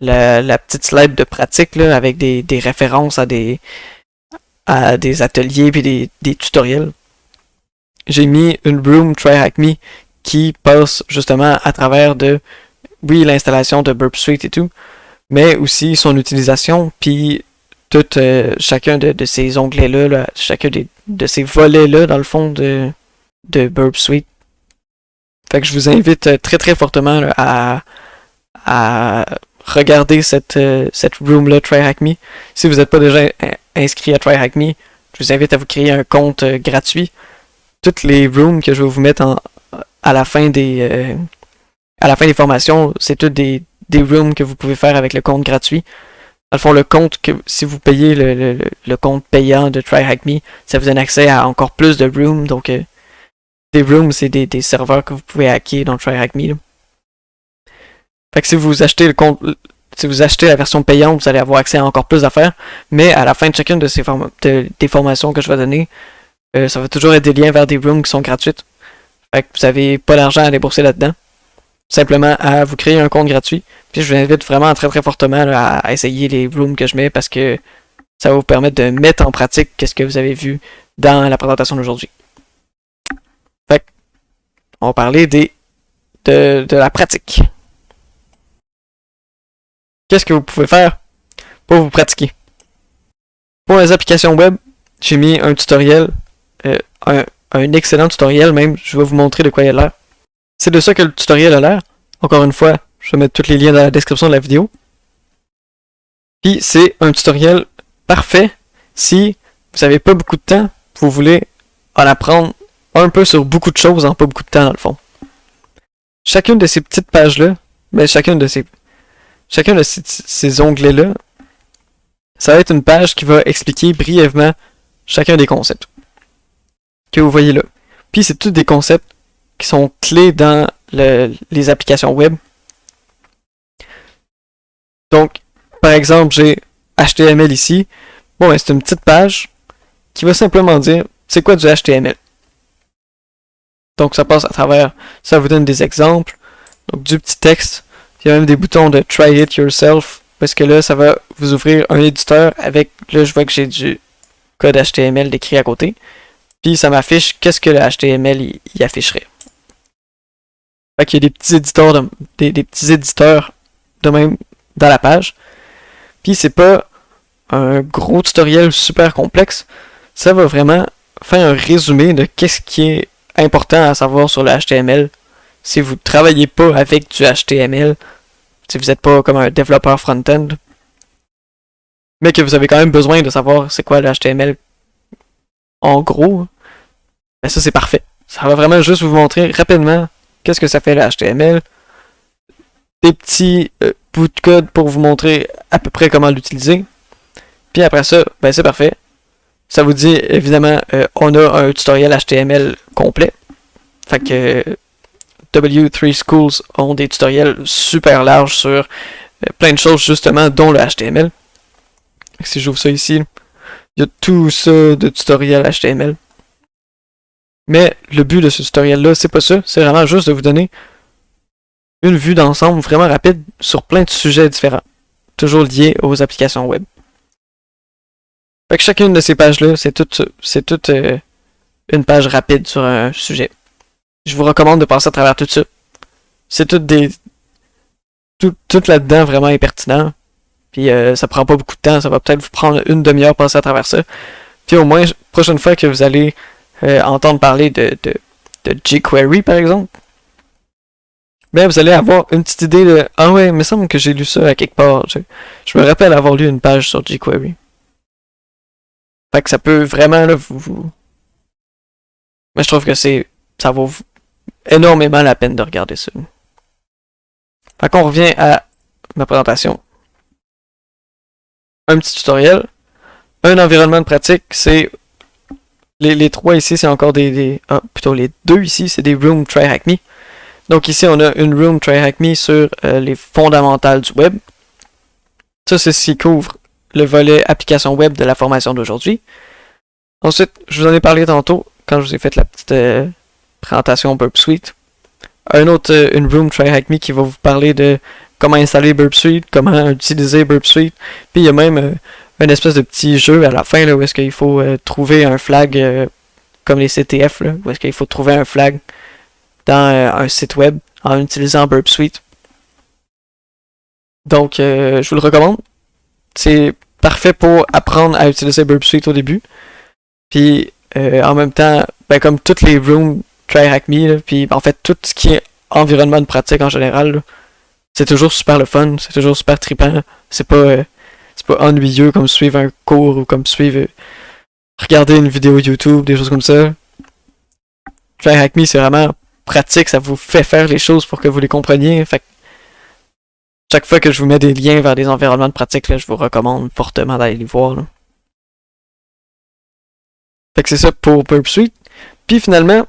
la petite slide de pratique là, avec des références à des ateliers puis des tutoriels, j'ai mis une room Try Hack Me qui passe justement à travers de, oui, l'installation de Burp Suite et tout, mais aussi son utilisation, puis chacun de ces onglets-là, là, chacun de ces volets-là, dans le fond, de Burp Suite. Fait que je vous invite très fortement là, à regarder cette room-là, Try Hack Me. Si vous n'êtes pas déjà inscrit à Try Hack Me, je vous invite à vous créer un compte gratuit. Toutes les rooms que je vais vous mettre à la fin des formations, c'est toutes des rooms que vous pouvez faire avec le compte gratuit. Dans le fond, le compte que si vous payez le compte payant de Try Hack Me, ça vous donne accès à encore plus de rooms. Donc des rooms, c'est des serveurs que vous pouvez hacker dans Try Hack Me. Là. Fait que si vous achetez la version payante, vous allez avoir accès à encore plus d'affaires. Mais à la fin de chacune de ces des formations que je vais donner, ça va toujours être des liens vers des rooms qui sont gratuites. Fait que vous n'avez pas d'argent à débourser là-dedans. Simplement à vous créer un compte gratuit. Puis je vous invite vraiment très fortement là, à essayer les rooms que je mets parce que ça va vous permettre de mettre en pratique ce que vous avez vu dans la présentation d'aujourd'hui. Fait que, on va parler de la pratique. Qu'est-ce que vous pouvez faire pour vous pratiquer? Pour les applications web, j'ai mis un tutoriel, un excellent tutoriel même, je vais vous montrer de quoi il a l'air. C'est de ça que le tutoriel a l'air. Encore une fois, je vais mettre tous les liens dans la description de la vidéo. Puis c'est un tutoriel parfait si vous n'avez pas beaucoup de temps, vous voulez en apprendre un peu sur beaucoup de choses en pas beaucoup de temps dans le fond. Chacune de ces petites pages-là, mais chacun de ces onglets-là, ça va être une page qui va expliquer brièvement chacun des concepts que vous voyez là. Puis c'est tous des concepts qui sont clés dans les applications web. Donc, par exemple, j'ai HTML ici. Bon, c'est une petite page qui va simplement dire c'est quoi du HTML. Donc, ça passe à travers, ça vous donne des exemples, donc du petit texte. Il y a même des boutons de Try It Yourself, parce que là, ça va vous ouvrir un éditeur avec, là, je vois que j'ai du code HTML décrit à côté. Puis, ça m'affiche qu'est-ce que le HTML y afficherait. Fait qu'il y a des petits éditeurs de même dans la page. Puis c'est pas un gros tutoriel super complexe. Ça va vraiment faire un résumé de qu'est-ce qui est important à savoir sur le HTML. Si vous ne travaillez pas avec du HTML, si vous n'êtes pas comme un développeur front-end, mais que vous avez quand même besoin de savoir c'est quoi le HTML en gros, ben ça c'est parfait. Ça va vraiment juste vous montrer rapidement qu'est-ce que ça fait le HTML, des petits bouts de code pour vous montrer à peu près comment l'utiliser. Puis après ça, ben c'est parfait. Ça vous dit, évidemment, on a un tutoriel HTML complet. Fait que W3 Schools ont des tutoriels super larges sur plein de choses, justement, dont le HTML. Si j'ouvre ça ici, il y a tout ça de tutoriel HTML. Mais le but de ce tutoriel-là, c'est pas ça. C'est vraiment juste de vous donner une vue d'ensemble vraiment rapide sur plein de sujets différents, toujours liés aux applications web. Fait que chacune de ces pages-là, c'est toute une page rapide sur un sujet. Je vous recommande de passer à travers tout ça. C'est tout là-dedans vraiment est pertinent. Puis ça prend pas beaucoup de temps, ça va peut-être vous prendre une demi-heure passer à travers ça. Puis au moins, prochaine fois que vous allez entendre parler de jQuery par exemple, ben vous allez avoir une petite idée de ah ouais, il me semble que j'ai lu ça à quelque part. Je me rappelle avoir lu une page sur jQuery. Fait que ça peut vraiment là vous... Mais je trouve que ça vaut énormément la peine de regarder ça. Fait qu'on revient à ma présentation. Un petit tutoriel. Un environnement de pratique, c'est les trois ici, c'est encore plutôt les deux ici, c'est des Room Try Hack Me. Donc ici, on a une Room Try Hack Me sur les fondamentales du web. Ça, c'est ce qui couvre le volet application web de la formation d'aujourd'hui. Ensuite, je vous en ai parlé tantôt quand je vous ai fait la petite présentation Burp Suite. Une Room Try Hack Me qui va vous parler de comment installer Burp Suite, comment utiliser Burp Suite. Puis il y a même une espèce de petit jeu à la fin là, où est-ce qu'il faut trouver un flag comme les CTF, là, où est-ce qu'il faut trouver un flag dans un site web en utilisant Burp Suite. Donc je vous le recommande. C'est parfait pour apprendre à utiliser Burp Suite au début. Puis en même temps, ben, comme toutes les Room Try Hack Me, puis en fait tout ce qui est environnement de pratique en général, là, c'est toujours super le fun, c'est toujours super trippant. C'est pas ennuyeux comme suivre un cours ou comme suivre regarder une vidéo YouTube, des choses comme ça. Try Hack Me, c'est vraiment pratique, ça vous fait faire les choses pour que vous les compreniez. Fait que chaque fois que je vous mets des liens vers des environnements de pratique, là, je vous recommande fortement d'aller les voir. Là. Fait que c'est ça pour Burp Suite. Puis finalement,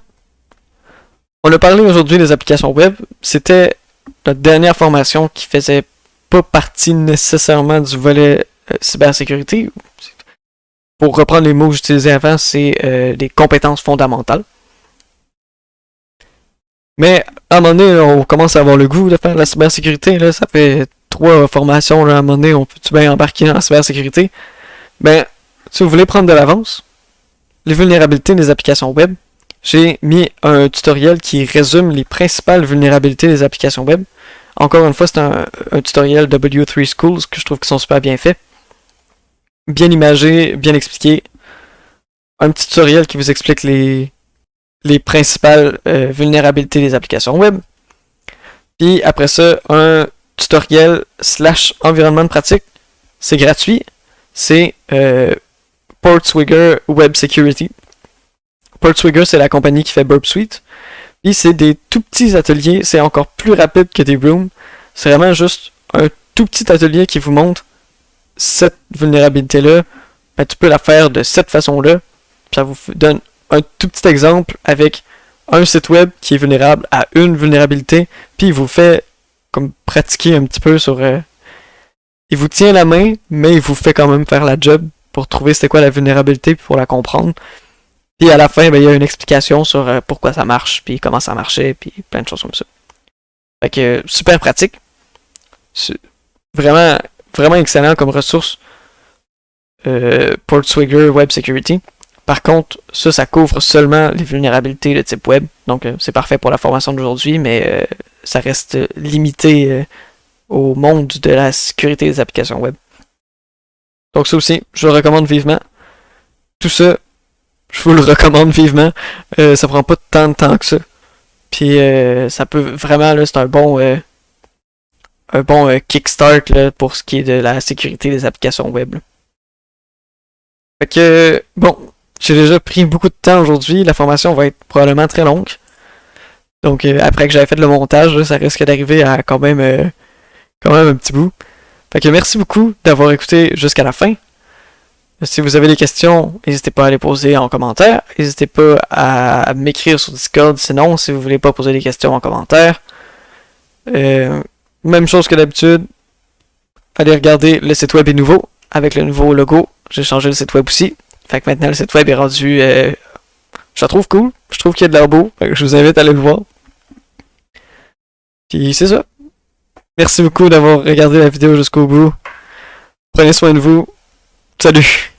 on a parlé aujourd'hui des applications web. C'était notre dernière formation qui faisait pas partie nécessairement du volet cybersécurité. Pour reprendre les mots que j'utilisais avant, c'est des compétences fondamentales. Mais à un moment donné, on commence à avoir le goût de faire la cybersécurité. Là, ça fait 3 formations. Là, à un moment donné, on peut-tu bien embarquer dans la cybersécurité? Ben, si vous voulez prendre de l'avance, les vulnérabilités des applications web, j'ai mis un tutoriel qui résume les principales vulnérabilités des applications web. Encore une fois, c'est un tutoriel W3 Schools que je trouve qu'ils sont super bien faits. Bien imagé, bien expliqué. Un petit tutoriel qui vous explique les principales vulnérabilités des applications web. Puis après ça, un tutoriel / environnement de pratique. C'est gratuit. C'est Portswigger Web Security. Portswigger, c'est la compagnie qui fait Burp Suite. Puis c'est des tout petits ateliers. C'est encore plus rapide que des rooms. C'est vraiment juste un tout petit atelier qui vous montre cette vulnérabilité-là. Ben, tu peux la faire de cette façon-là. Ça vous donne un tout petit exemple avec un site web qui est vulnérable à une vulnérabilité, puis il vous fait comme pratiquer un petit peu sur... il vous tient la main, mais il vous fait quand même faire la job pour trouver c'était quoi la vulnérabilité, puis pour la comprendre. Puis à la fin, ben, il y a une explication sur pourquoi ça marche, puis comment ça marchait, puis plein de choses comme ça. Fait que super pratique. Vraiment, vraiment excellent comme ressource. Portswigger Web Security. Par contre, ça couvre seulement les vulnérabilités de type web. Donc, c'est parfait pour la formation d'aujourd'hui, mais ça reste limité au monde de la sécurité des applications web. Donc, ça aussi, je le recommande vivement. Tout ça, je vous le recommande vivement. Ça prend pas tant de temps que ça. Puis, ça peut vraiment, là, c'est un bon kickstart là, pour ce qui est de la sécurité des applications web. Là. Fait que, bon, j'ai déjà pris beaucoup de temps aujourd'hui. La formation va être probablement très longue. Donc, après que j'avais fait le montage, là, ça risque d'arriver à quand même un petit bout. Fait que merci beaucoup d'avoir écouté jusqu'à la fin. Si vous avez des questions, n'hésitez pas à les poser en commentaire. N'hésitez pas à m'écrire sur Discord, sinon, si vous voulez pas poser des questions en commentaire. Même chose que d'habitude. Allez regarder, le site web est nouveau, avec le nouveau logo. J'ai changé le site web aussi. Fait que maintenant, le site web est rendu... je le trouve cool. Je trouve qu'il y a de l'air beau. Fait que je vous invite à aller le voir. Puis c'est ça. Merci beaucoup d'avoir regardé la vidéo jusqu'au bout. Prenez soin de vous. Salut!